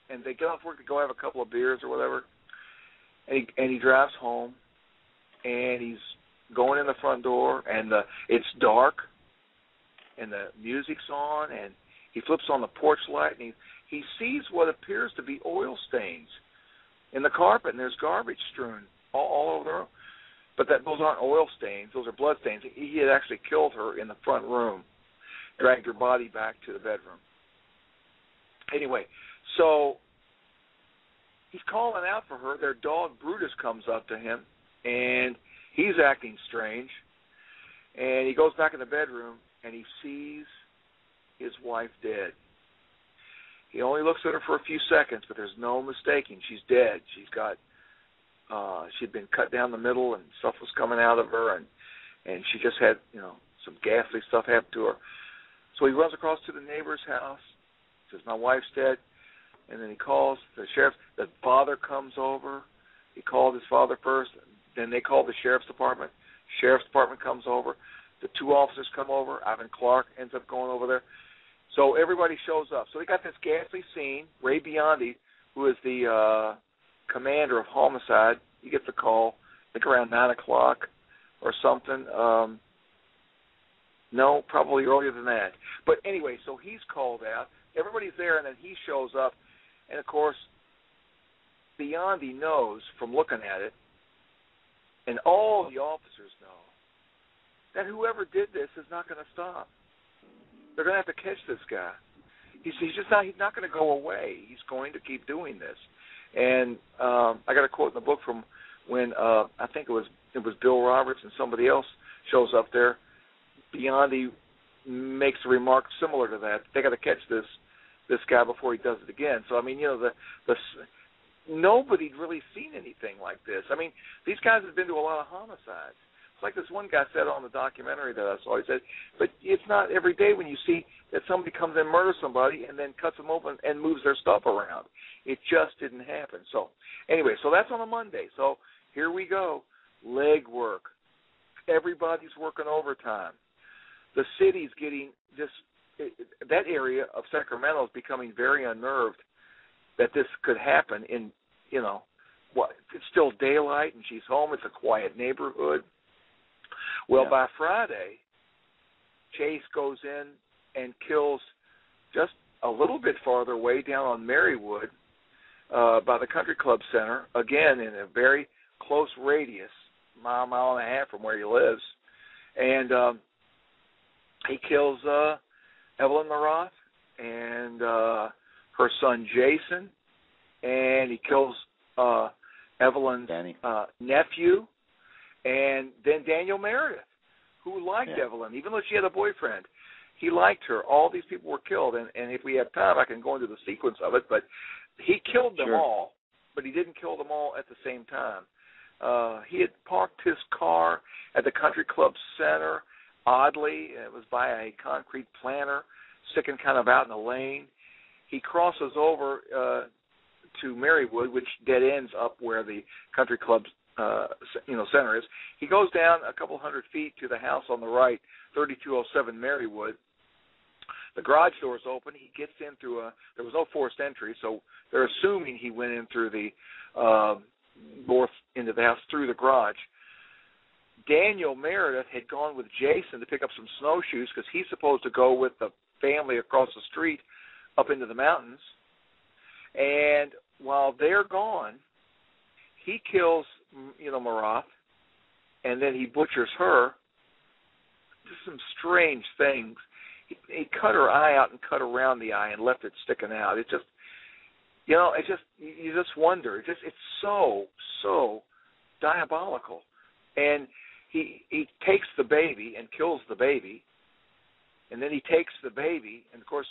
And they get off work to go have a couple of beers or whatever, and he drives home, and he's going in the front door, and it's dark, and the music's on, and he flips on the porch light, and he sees what appears to be oil stains in the carpet, and there's garbage strewn all over the room. But those aren't oil stains; those are blood stains. He had actually killed her in the front room, dragged her body back to the bedroom. Anyway. So he's calling out for her. Their dog, Brutus, comes up to him, and he's acting strange. And he goes back in the bedroom, and he sees his wife dead. He only looks at her for a few seconds, but there's no mistaking. She's dead. She'd been cut down the middle, and stuff was coming out of her, and she just had, some ghastly stuff happen to her. So he runs across to the neighbor's house, says, "My wife's dead." And then he calls the sheriff. The father comes over. He called his father first. Then they called the sheriff's department. Sheriff's department comes over. The two officers come over. Ivan Clark ends up going over there. So everybody shows up. So they got this ghastly scene. Ray Biondi, who is the commander of homicide, he gets a call, I think around 9 o'clock or something. 9 No, probably earlier than that. But anyway, so he's called out. Everybody's there, and then he shows up. And, of course, Biondi knows from looking at it, and all the officers know, that whoever did this is not going to stop. They're going to have to catch this guy. He's not going to go away. He's going to keep doing this. And I got a quote in the book from when I think it was Bill Roberts and somebody else shows up there. Biondi makes a remark similar to that. They got to catch this guy before he does it again. So I mean, nobody'd really seen anything like this. I mean, these guys have been to a lot of homicides. It's like this one guy said on the documentary that I saw. He said, but it's not every day when you see that somebody comes in, murders somebody, and then cuts them open and moves their stuff around. It just didn't happen. So anyway, so that's on a Monday. So here we go. Leg work. Everybody's working overtime. The city's getting that area of Sacramento is becoming very unnerved that this could happen in, it's still daylight and she's home. It's a quiet neighborhood. Well, by Friday, Chase goes in and kills just a little bit farther away down on Marywood by the Country Club Center, again in a very close radius, mile and a half from where he lives. And he kills Evelyn Maroth and her son Jason, and he kills Evelyn's nephew, and then Daniel Meredith, who liked Evelyn, even though she had a boyfriend. He liked her. All these people were killed, and if we have time, I can go into the sequence of it, but he killed them all, but he didn't kill them all at the same time. He had parked his car at the Country Club Center. Oddly, it was by a concrete planter sticking kind of out in the lane. He crosses over to Marywood, which dead ends up where the Country Club center is. He goes down a couple hundred feet to the house on the right, 3207 Marywood. The garage door is open. He gets in through there was no forced entry, so they're assuming he went in through the north into the house through the garage. Daniel Meredith had gone with Jason to pick up some snowshoes because he's supposed to go with the family across the street up into the mountains. And while they're gone, he kills, Maroth, and then he butchers her. Just some strange things. He cut her eye out and cut around the eye and left it sticking out. It just, you just wonder. It's so diabolical. And he takes the baby and kills the baby, and then he takes the baby, and of course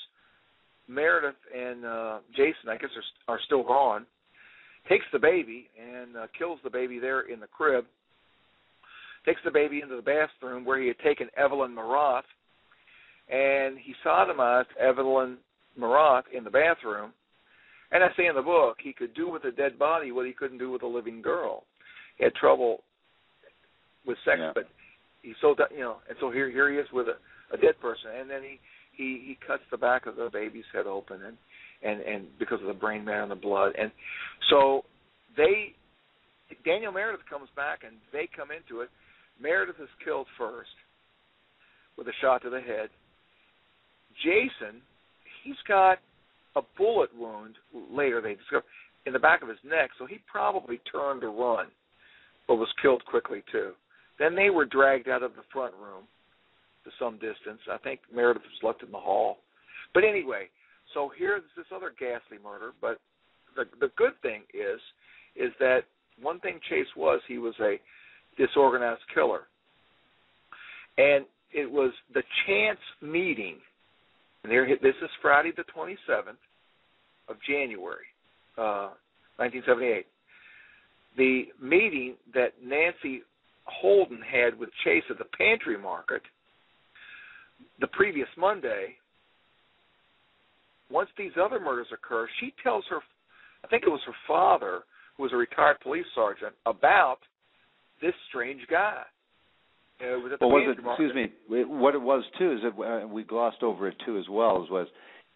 Meredith and Jason, I guess, are still gone. Takes the baby and kills the baby there in the crib. Takes the baby into the bathroom where he had taken Evelyn Maroth, and he sodomized Evelyn Maroth in the bathroom. And I say in the book, he could do with a dead body what he couldn't do with a living girl. He had trouble with sex, but he's so, and so here he is with a dead person, and then he cuts the back of the baby's head open, and because of the brain matter and the blood, and so Daniel Meredith comes back and they come into it. Meredith is killed first with a shot to the head. Jason, he's got a bullet wound later they discovered in the back of his neck, so he probably turned to run, but was killed quickly too. Then they were dragged out of the front room to some distance. I think Meredith was left in the hall. But anyway, so here's this other ghastly murder. But the good thing is that one thing Chase was, he was a disorganized killer. And it was the chance meeting, and this is Friday the 27th of January, 1978. The meeting that Nancy Holden had with Chase at the Pantry Market the previous Monday, once these other murders occur, she tells her, I think it was her father, who was a retired police sergeant, about this strange guy. It was at the Pantry Market. Excuse me, what it was too is that we glossed over it too as well,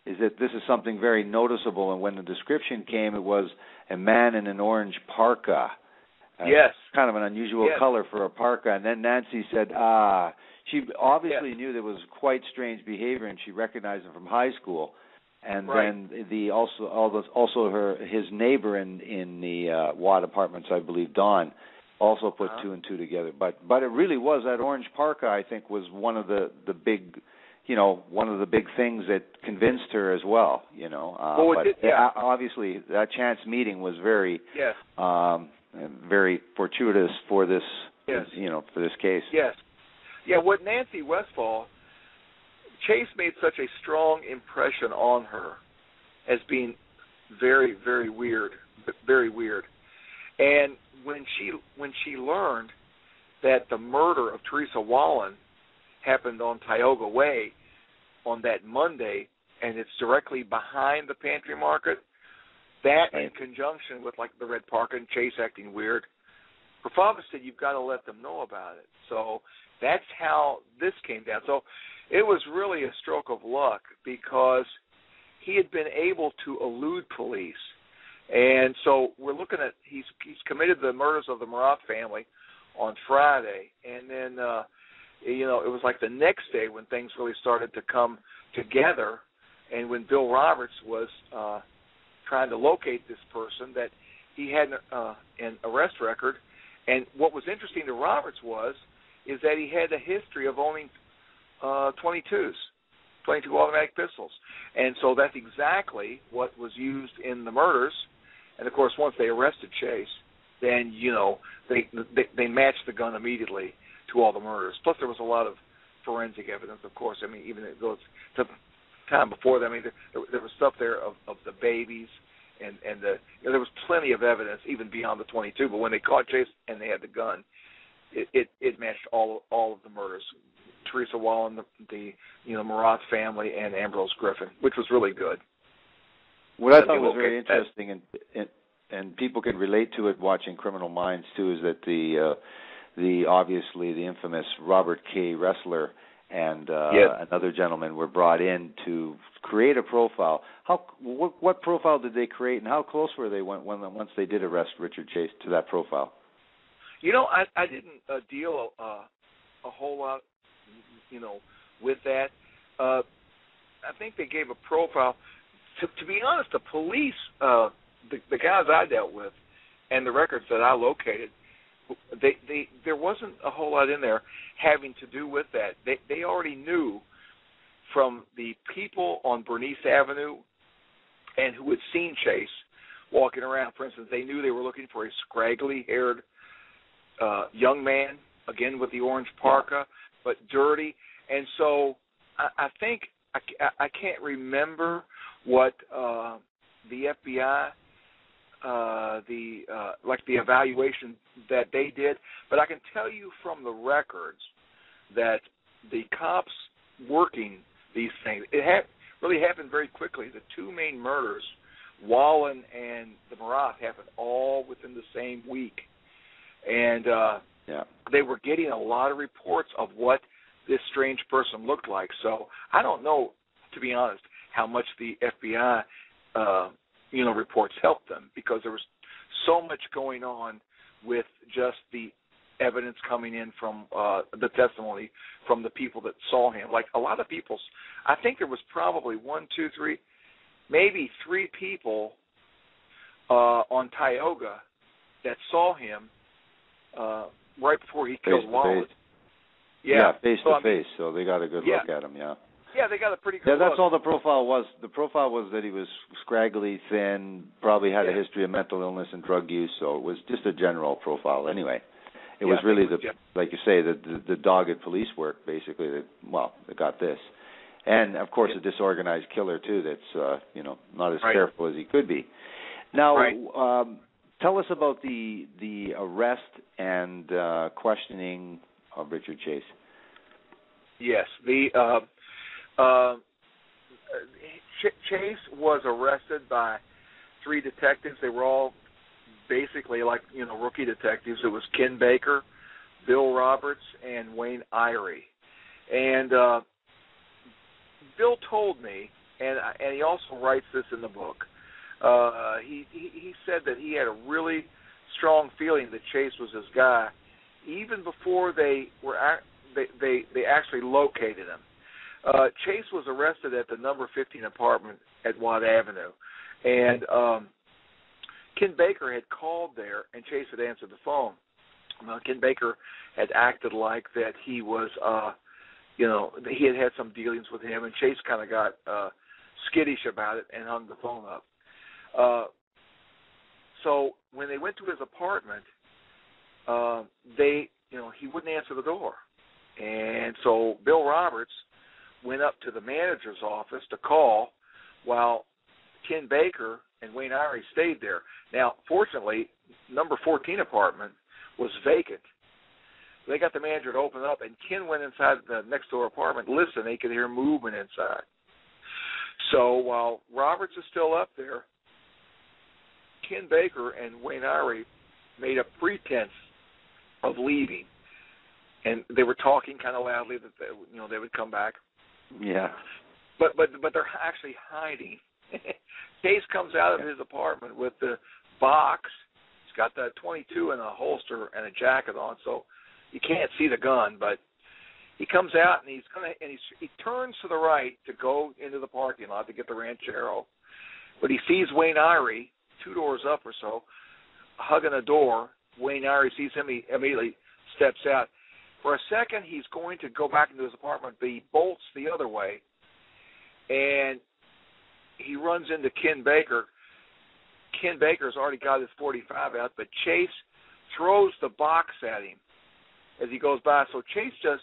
is that this is something very noticeable, and when the description came, it was a man in an orange parka. Yes. Kind of an unusual color for a parka. And then Nancy said, she obviously knew there was quite strange behavior, and she recognized him from high school. And then his neighbor in the Watt Apartments, I believe, Don, also put two and two together. But it really was that orange parka, I think, was one of the big, one of the big things that convinced her as well. Obviously that chance meeting was very, very fortuitous for this, for this case. Yes. Yeah. What Nancy Westfall, Chase made such a strong impression on her as being very, very weird, and when she learned that the murder of Teresa Wollen happened on Tioga Way on that Monday, and it's directly behind the Pantry Market, that in conjunction with like the red parka and Chase acting weird, her father said, you've got to let them know about it. So that's how this came down. So it was really a stroke of luck because he had been able to elude police. And so we're looking at, he's committed the murders of the Murat family on Friday. And then, it was like the next day when things really started to come together, and when Bill Roberts was trying to locate this person, that he had an arrest record. And what was interesting to Roberts is that he had a history of owning 22 automatic pistols. And so that's exactly what was used in the murders. And, of course, once they arrested Chase, then, they matched the gun immediately to all the murders. Plus, there was a lot of forensic evidence, of course. I mean, even it goes to time before that. I mean, there was stuff there of the babies, and there was plenty of evidence even beyond the 22. But when they caught Chase and they had the gun, it matched all of the murders. Teresa Wollen, the Murat family, and Ambrose Griffin, which was really good. What I thought was very interesting, and people can relate to it watching Criminal Minds too, is that the obviously the infamous Robert K. Ressler and another gentleman were brought in to create a profile. What profile did they create, and how close were they once they did arrest Richard Chase to that profile? I didn't deal a whole lot, with that. I think they gave a profile. To be honest, the police, the guys I dealt with, and the records that I located, there wasn't a whole lot in there having to do with that. They already knew from the people on Bernice Avenue and who had seen Chase walking around. For instance, they knew they were looking for a scraggly-haired young man, again with the orange parka, but dirty. And so I think I can't remember what the FBI, the evaluation that they did, but I can tell you from the records that the cops working these things, really happened very quickly. The two main murders, Wollen and the Murat, happened all within the same week. And they were getting a lot of reports of what this strange person looked like. So I don't know, to be honest, how much the FBI, reports helped them, because there was so much going on with just the evidence coming in from the testimony from the people that saw him. Like a lot of people, I think there was probably 1, 2, 3, maybe 3 people on Tioga that saw him right before he killed Wollen. Yeah, face to face. So they got a good look at him. Yeah, they got a pretty good look. Yeah, that's all the profile was. The profile was that he was scraggly, thin, probably had a history of mental illness and drug use. So it was just a general profile. Anyway, it was really like you say, the dogged police work basically that got this, and of course a disorganized killer too. That's not as careful as he could be. Now, tell us about the arrest and questioning of Richard Chase. Yes, Chase was arrested by 3 detectives. They were all basically like rookie detectives. It was Ken Baker, Bill Roberts, and Wayne Irie. And Bill told me, and he also writes this in the book. He said that he had a really strong feeling that Chase was his guy, even before they they actually located him. Chase was arrested at the number 15 apartment at Watt Avenue, and Ken Baker had called there, and Chase had answered the phone. Ken Baker had acted like that he was, he had some dealings with him, and Chase kind of got skittish about it and hung the phone up. So when they went to his apartment, he wouldn't answer the door. And so Bill Roberts went up to the manager's office to call while Ken Baker and Wayne Irie stayed there. Now, fortunately, number 14 apartment was vacant. They got the manager to open up, and Ken went inside the next door apartment. Listen, they could hear movement inside. So while Roberts is still up there, Ken Baker and Wayne Irie made a pretense of leaving, and they were talking kind of loudly that they would come back. Yeah. But they're actually hiding. Chase comes out of his apartment with the box. He's got the .22 in a holster and a jacket on, so you can't see the gun. But he comes out and he turns to the right to go into the parking lot to get the ranchero. But he sees Wayne Irie 2 doors up or so, hugging a door. Wayne Irie sees him. He immediately steps out. For a second, he's going to go back into his apartment, but he bolts the other way, and he runs into Ken Baker. Ken Baker's already got his .45 out, but Chase throws the box at him as he goes by. So Chase just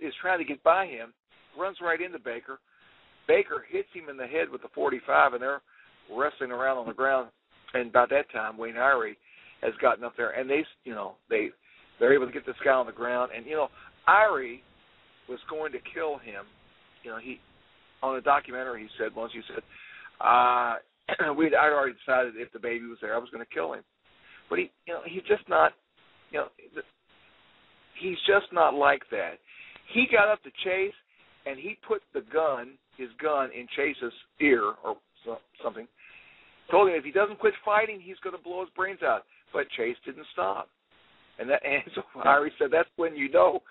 is trying to get by him, runs right into Baker. Baker hits him in the head with the .45, and they're wrestling around on the ground. And about that time, Wayne Irie has gotten up there, and they're able to get this guy on the ground. And Irie was going to kill him. He on a documentary he said I'd already decided if the baby was there I was going to kill him. But he's just not he's just not like that. He got up to Chase and he put his gun in Chase's ear or something. Told him if he doesn't quit fighting, he's going to blow his brains out. But Chase didn't stop. And so Irie said, that's when you know,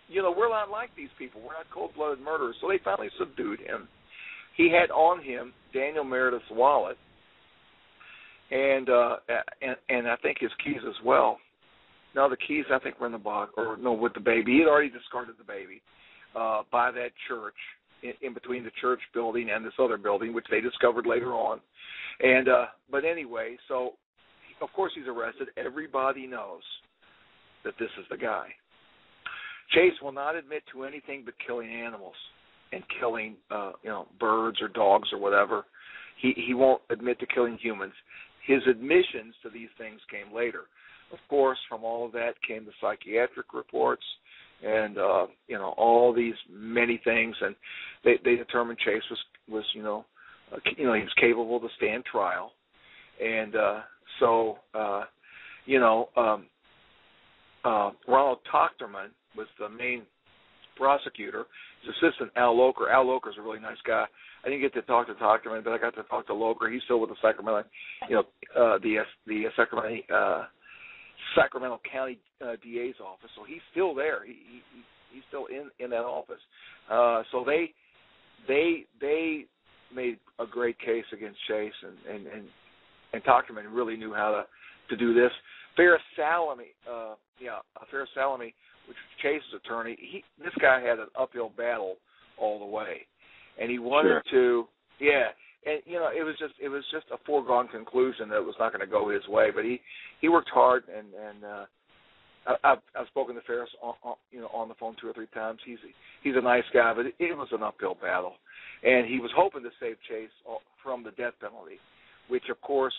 we're not like these people. We're not cold-blooded murderers. So they finally subdued him. He had on him Daniel Meredith's wallet and I think his keys as well. No, the keys I think were in the box, with the baby. He had already discarded the baby by that church, in between the church building and this other building, which they discovered later on. And but anyway, so of course he's arrested. Everybody knows that this is the guy. Chase will not admit to anything but killing animals and killing birds or dogs or whatever. He won't admit to killing humans. His admissions to these things came later. Of course, from all of that came the psychiatric reports and all these many things, and they determined Chase was he was capable to stand trial, and Ronald Tochterman was the main prosecutor. His assistant, Al Locher. Al Locher's a really nice guy. I didn't get to talk to Tochterman, but I got to talk to Locher. He's still with the Sacramento, the Sacramento County DA's office. So he's still there. He's still in that office. So they made a great case against Chase, and Tochterman really knew how to do this. Ferris Salami, which was Chase's attorney, this guy had an uphill battle all the way, and he wanted to, and it was just a foregone conclusion that it was not going to go his way. But he worked hard, and I've spoken to Ferris on the phone 2 or 3 times. He's a nice guy, but it was an uphill battle, and he was hoping to save Chase from the death penalty, which of course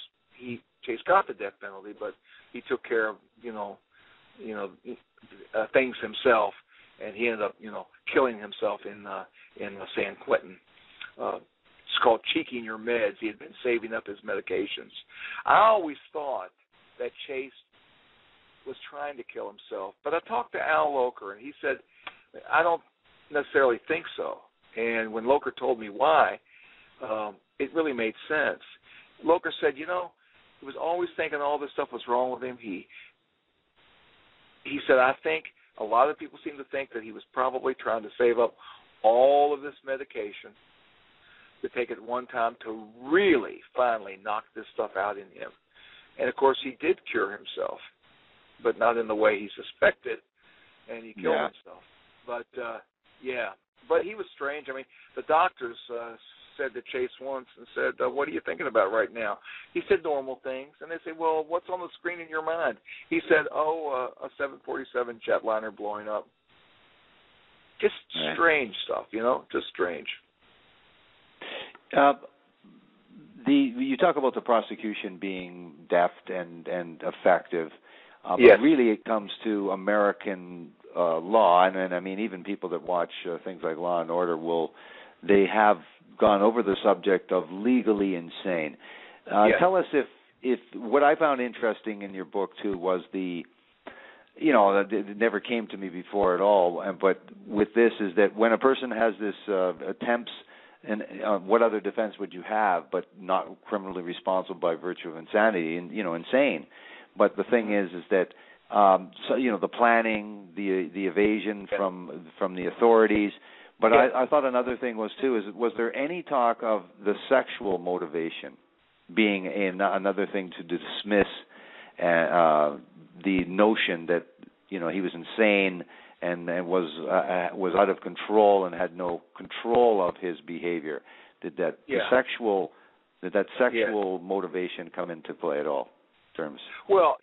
Chase got the death penalty, but he took care of things himself, and he ended up killing himself in San Quentin. It's called cheeking your meds. He had been saving up his medications. I always thought that Chase was trying to kill himself, but I talked to Al Locher, and he said, I don't necessarily think so. And when Locher told me why, it really made sense. Locher said, he was always thinking all this stuff was wrong with him. He he said, I think a lot of people seem to think that he was probably trying to save up all of this medication to take at one time to really finally knock this stuff out in him. And, of course, he did cure himself, but not in the way he suspected, and he killed himself. But, but he was strange. I mean, the doctors said to Chase once and said, what are you thinking about right now? He said normal things. And they said, well, what's on the screen in your mind? He said, a 747 jetliner blowing up. Just strange stuff, just strange. You talk about the prosecution being deft and effective, but really it comes to American law, and I mean even people that watch things like Law and Order they have gone over the subject of legally insane. Tell us if what I found interesting in your book too was it never came to me before at all, but with this is that when a person has this attempts. And what other defense would you have, but not criminally responsible by virtue of insanity and insane? But the thing is that the planning, the evasion from the authorities. But I thought another thing was too was there any talk of the sexual motivation being another thing to dismiss the notion that he was insane and was out of control and had no control of his behavior? Did that sexual motivation come into play at all? In terms? Well,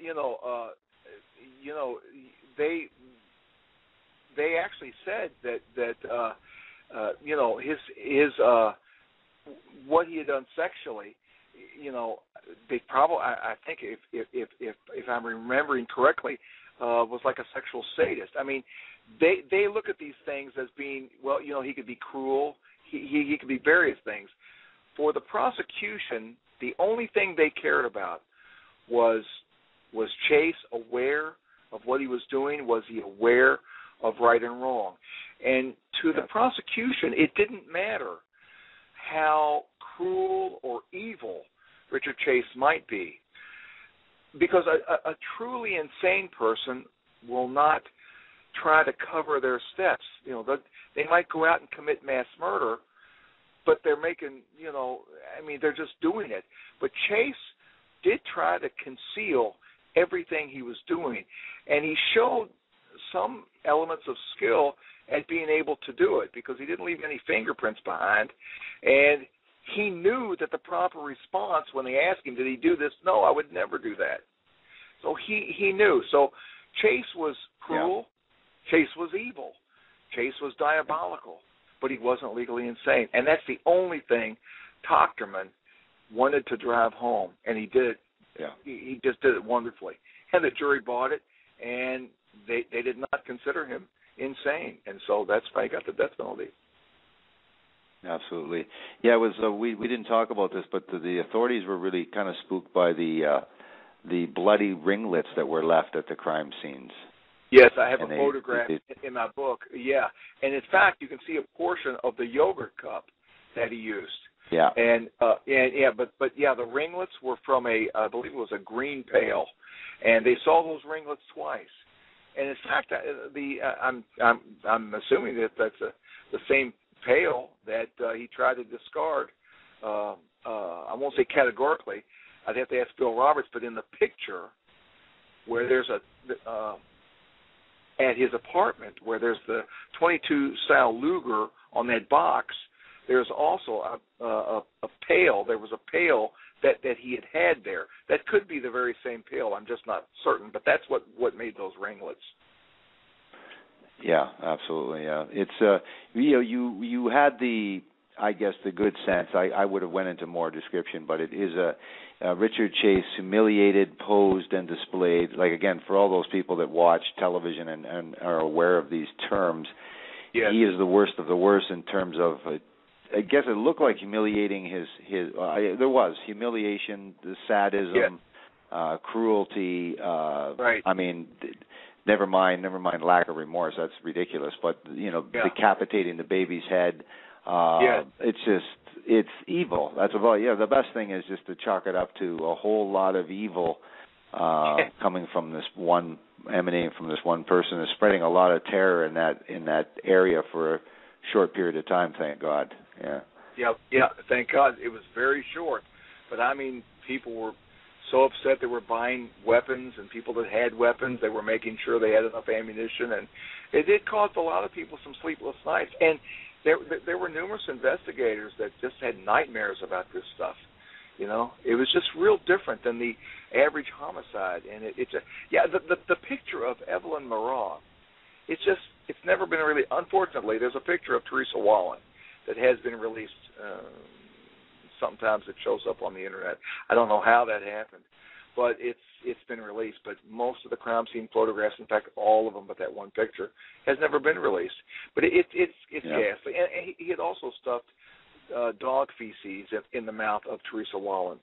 they actually said that his what he had done sexually, they probably I think if I'm remembering correctly. Was like a sexual sadist. I mean, they look at these things as being, he could be cruel, he could be various things. For the prosecution, the only thing they cared about was Chase aware of what he was doing? Was he aware of right and wrong? And to the prosecution, it didn't matter how cruel or evil Richard Chase might be. Because a truly insane person will not try to cover their steps. They might go out and commit mass murder, but they're making, they're just doing it. But Chase did try to conceal everything he was doing, and he showed some elements of skill at being able to do it because he didn't leave any fingerprints behind, and he knew that the proper response when they asked him, did he do this? No, I would never do that. So he knew. So Chase was cruel. Yeah. Chase was evil. Chase was diabolical. But he wasn't legally insane. And that's the only thing Tochterman wanted to drive home. And he did it. Yeah. He just did it wonderfully. And the jury bought it, and they did not consider him insane. And so that's why he got the death penalty. Absolutely. Yeah, it was. We didn't talk about this, but the authorities were really kind of spooked by the bloody ringlets that were left at the crime scenes. Yes, I have a photograph in my book. Yeah, and in fact, you can see a portion of the yogurt cup that he used. Yeah. But the ringlets were from I believe it was a green pail, and they saw those ringlets twice. And in fact, I'm assuming that that's the same pail that he tried to discard. I won't say categorically. I'd have to ask Bill Roberts, but in the picture where there's at his apartment where there's the 22 Sal Luger on that box, there's also a pail. There was a pail that he had there. That could be the very same pail. I'm just not certain, but that's what made those ringlets. Yeah, absolutely. Yeah, it's you had the good sense. I would have went into more description, but it is Richard Chase humiliated, posed, and displayed. Like again, for all those people that watch television and are aware of these terms, yes. He is the worst of the worst in terms of. I guess it looked like humiliating his. There was humiliation, the sadism, yes. Cruelty. Right. I mean. Never mind lack of remorse. That's ridiculous. But, decapitating the baby's head, it's evil. That's about, the best thing is just to chalk it up to a whole lot of evil coming from this one, emanating from this one person, is spreading a lot of terror in that area for a short period of time. Thank God. Yeah. Thank God. It was very short, but I mean, people were so upset they were buying weapons, and people that had weapons, they were making sure they had enough ammunition, and it did cause a lot of people some sleepless nights. And there were numerous investigators that just had nightmares about this stuff. You know, it was just real different than the average homicide. And the picture of Evelyn Marat, it's never been really. Unfortunately, there's a picture of Teresa Wollen that has been released. Sometimes it shows up on the internet. I don't know how that happened, but it's been released. But most of the crime scene photographs, in fact, all of them, but that one picture, has never been released. But it's ghastly. And he had also stuffed dog feces in the mouth of Teresa Wollen.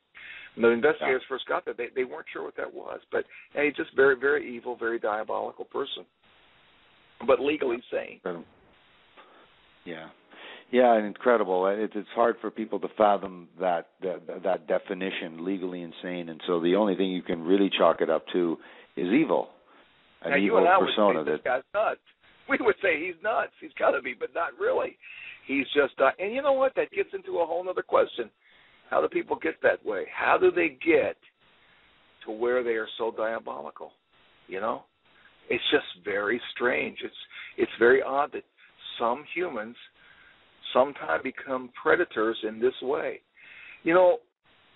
When the investigators first got that, they weren't sure what that was. But he's just very, very evil, very diabolical person, but legally sane. Yeah, incredible. It's hard for people to fathom that definition, legally insane, and so the only thing you can really chalk it up to is evil. An evil persona. Would say this guy's nuts. We would say he's nuts. He's got to be, but not really. He's just, and you know what? That gets into a whole other question. How do people get that way? How do they get to where they are so diabolical? You know, it's just very strange. It's very odd that some humans sometimes become predators in this way. You know,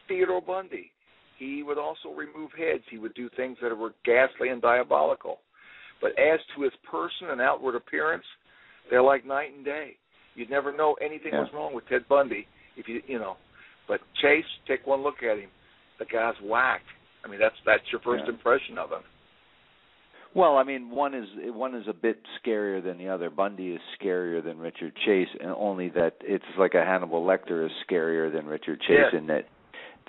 Theodore Bundy, he would also remove heads. He would do things that were ghastly and diabolical. But as to his person and outward appearance, they're like night and day. You'd never know anything was wrong with Ted Bundy if you know. But Chase, take one look at him. The guy's whacked. I mean, that's your first impression of him. Well, I mean, one is a bit scarier than the other. Bundy is scarier than Richard Chase, and only that it's like a Hannibal Lecter is scarier than Richard Chase in that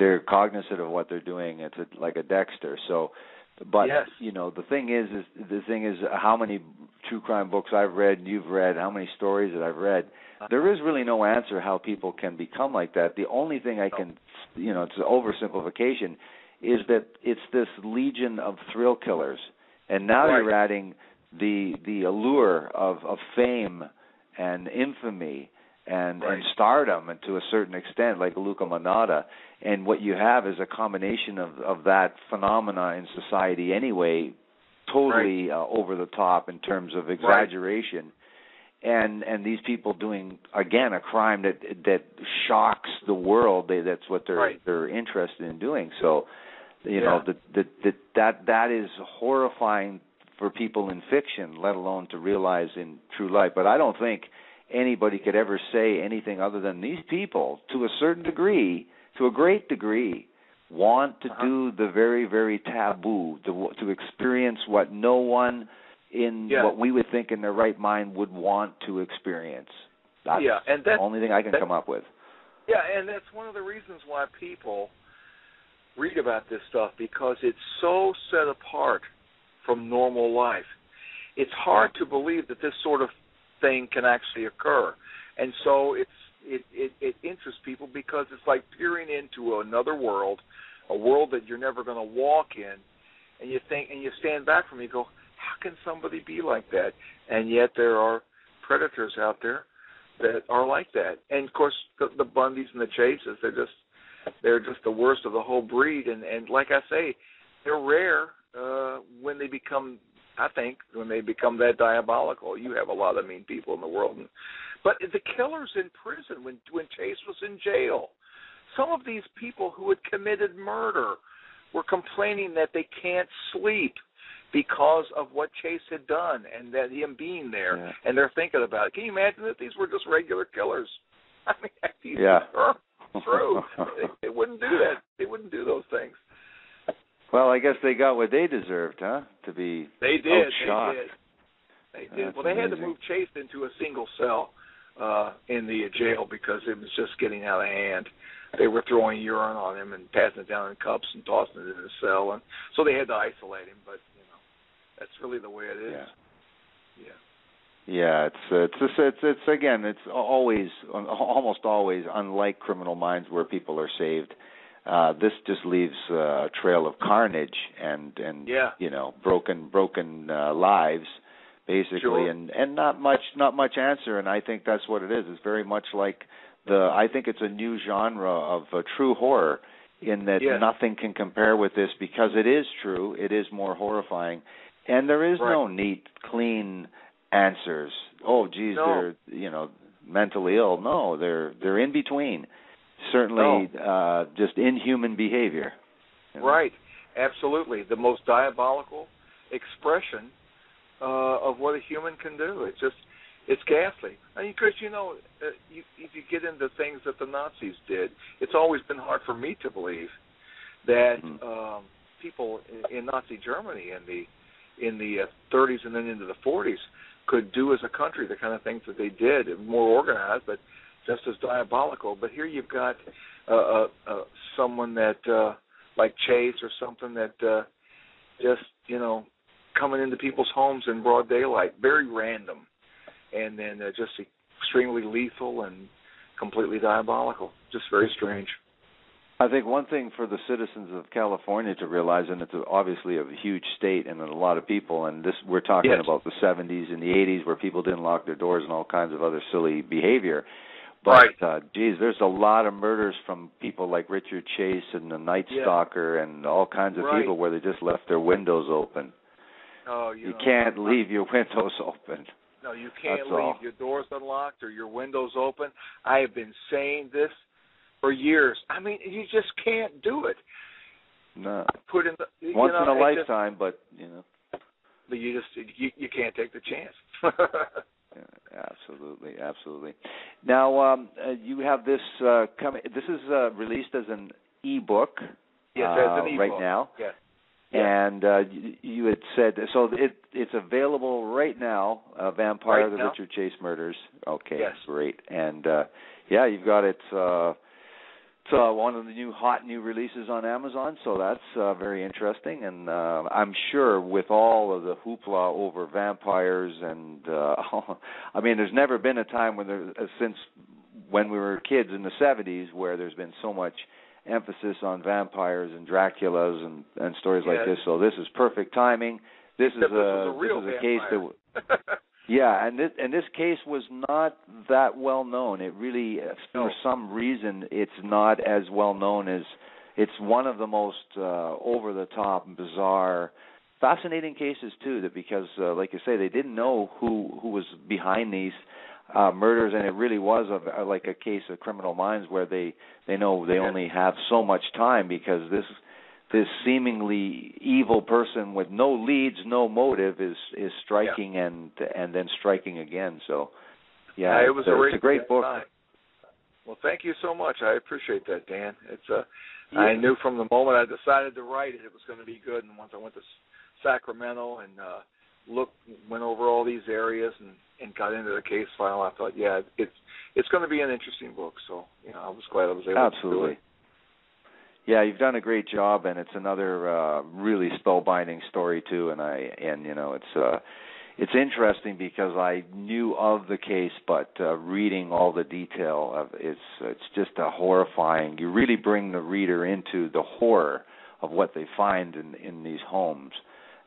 they're cognizant of what they're doing. It's like a Dexter. So, but you know, the thing is how many true crime books I've read, you've read, how many stories that I've read. There is really no answer how people can become like that. The only thing I can, you know, it's an oversimplification, is that it's this legion of thrill killers. And now you're adding the allure of fame and infamy and stardom, and to a certain extent, like Luca Manata. And what you have is a combination of that phenomena in society anyway, totally over the top in terms of exaggeration. And these people doing, again, a crime that shocks the world. That's what they're interested in doing. So, you know, that is horrifying for people in fiction, let alone to realize in true life. But I don't think anybody could ever say anything other than these people, to a certain degree, to a great degree, want to do the very, very taboo, to experience what no one in what we would think in their right mind would want to experience. That's the only thing I can come up with. Yeah, and that's one of the reasons why people read about this stuff, because it's so set apart from normal life. It's hard to believe that this sort of thing can actually occur, and so it interests people because it's like peering into another world, a world that you're never going to walk in, and you think, and you stand back from it, you go, how can somebody be like that? And yet there are predators out there that are like that, and of course the Bundys and the Chases, they're just the worst of the whole breed, and like I say, they're rare when they become, I think, when they become that diabolical. You have a lot of mean people in the world. But the killers in prison, when Chase was in jail, some of these people who had committed murder were complaining that they can't sleep because of what Chase had done and that him being there, and they're thinking about it. Can you imagine that these were just regular killers? I mean, these are true. They wouldn't do that. They wouldn't do those things. Well, I guess they got what they deserved, huh? To be outshot. They did. Well, they had to move Chase into a single cell in the jail because it was just getting out of hand. They were throwing urine on him and passing it down in cups and tossing it in his cell, and so they had to isolate him. But you know, that's really the way it is. Yeah, it's again, it's always, almost always, unlike Criminal Minds, where people are saved. This just leaves a trail of carnage and broken lives, basically, sure. and not much answer. And I think that's what it is. It's very much like I think it's a new genre of true horror, in that nothing can compare with this, because it is true. It is more horrifying, and there is no neat, clean answers. Oh, geez, they're mentally ill. No, they're in between. Certainly, just inhuman behavior. Right, absolutely. The most diabolical expression of what a human can do. It's ghastly. I mean, because, if you get into things that the Nazis did, it's always been hard for me to believe that people in Nazi Germany in the 30s and then into the 40s could do as a country the kind of things that they did, more organized, but just as diabolical. But here you've got someone that, like Chase or something, that just, coming into people's homes in broad daylight, very random, and then just extremely lethal and completely diabolical. Just very strange. I think one thing for the citizens of California to realize, and it's obviously a huge state and a lot of people, and we're talking about the 70s and the 80s where people didn't lock their doors and all kinds of other silly behavior. But, there's a lot of murders from people like Richard Chase and the Night Stalker and all kinds of people where they just left their windows open. Oh, you can't leave your windows open. No, you can't leave your doors unlocked or your windows open. I have been saying this for years. I mean, you just can't do it. No. Once in a lifetime, but But you can't take the chance. Absolutely. Now, you have this coming. This is released as an e-book. Yes, as an e-book right now. Yes. And you had said, so it's available right now, Vampire, the Richard Chase Murders. Okay, great. And, you've got it. It's one of the new releases on Amazon, so that's very interesting. And I'm sure with all of the hoopla over vampires and, I mean, there's never been a time since when we were kids in the 70s where there's been so much emphasis on vampires and Draculas and stories like this. So this is perfect timing. This is a case that and this case was not that well known. It really, for some reason, it's not as well known as it's one of the most over the top, bizarre, fascinating cases too. That because, like you say, they didn't know who was behind these murders, and it really was like a case of Criminal Minds where they know they only have so much time because this seemingly evil person with no leads, no motive is striking and then striking again. So, it's a great book. Time. Well, thank you so much. I appreciate that, Dan. I knew from the moment I decided to write it was going to be good. And once I went to Sacramento and went over all these areas and got into the case file, I thought, it's going to be an interesting book. So, I was glad I was able to do it. Yeah, you've done a great job, and it's another really spellbinding story too. And it's interesting because I knew of the case, but reading all the detail of it's just a horrifying. You really bring the reader into the horror of what they find in these homes,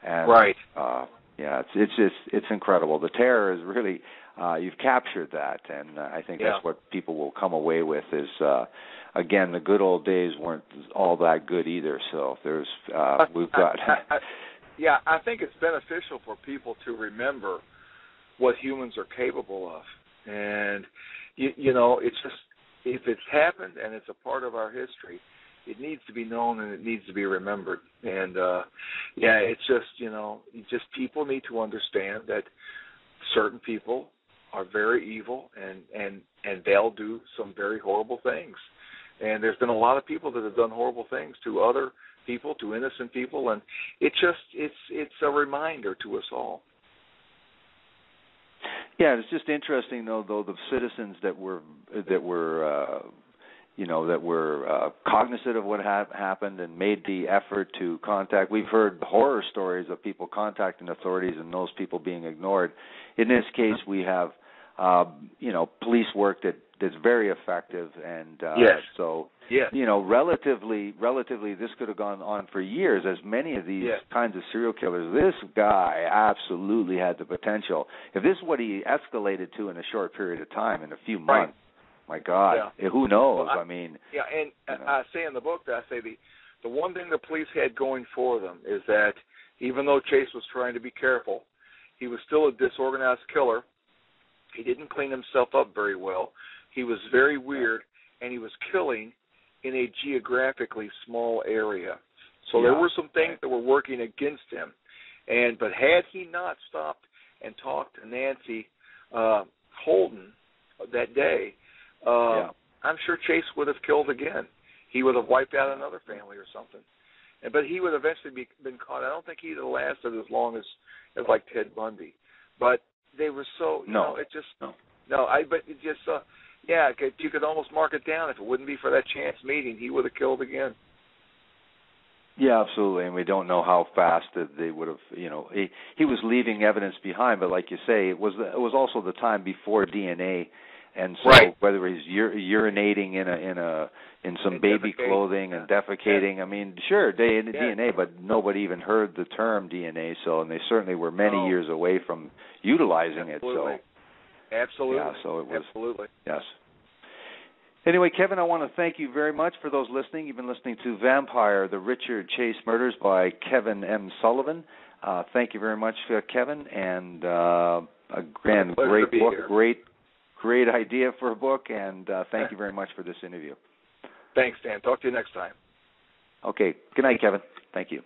and it's incredible. The terror is really you've captured that, and I think that's what people will come away with is. Again, the good old days weren't all that good either. So we've got. I think it's beneficial for people to remember what humans are capable of, and it's just if it's happened and it's a part of our history, it needs to be known and it needs to be remembered. And it's just people need to understand that certain people are very evil and they'll do some very horrible things. And there's been a lot of people that have done horrible things to other people, to innocent people, and it's a reminder to us all. Yeah, it's just interesting though the citizens that were cognizant of what happened and made the effort to contact. We've heard horror stories of people contacting authorities and those people being ignored. In this case, we have police work that that's very effective, and yes. So yes. Relatively, this could have gone on for years. As many of these kinds of serial killers, this guy absolutely had the potential. If this is what he escalated to in a short period of time, in a few months, my God, who knows? Well, and I say in the book that I say the one thing the police had going for them is that even though Chase was trying to be careful, he was still a disorganized killer. He didn't clean himself up very well. He was very weird, and he was killing in a geographically small area. So there were some things that were working against him. But had he not stopped and talked to Nancy Holden that day, I'm sure Chase would have killed again. He would have wiped out another family or something. But he would eventually been caught. I don't think he'd have lasted as long as like Ted Bundy. But they were so, you could almost mark it down. If it wouldn't be for that chance meeting, he would have killed again. Yeah, absolutely, and we don't know how fast that they would have. He was leaving evidence behind, but like you say, it was also the time before DNA, and so whether he's urinating in some baby clothing and defecating, DNA, but nobody even heard the term DNA. So, and they certainly were many years away from utilizing it. So, absolutely, yeah. So it was absolutely yes. Anyway, Kevin, I want to thank you very much for those listening. You've been listening to Vampire: The Richard Chase Murders by Kevin M.Sullivan. Thank you very much, Kevin, and great book, great idea for a book, and thank you very much for this interview. Thanks, Dan. Talk to you next time. Okay. Good night, Kevin. Thank you.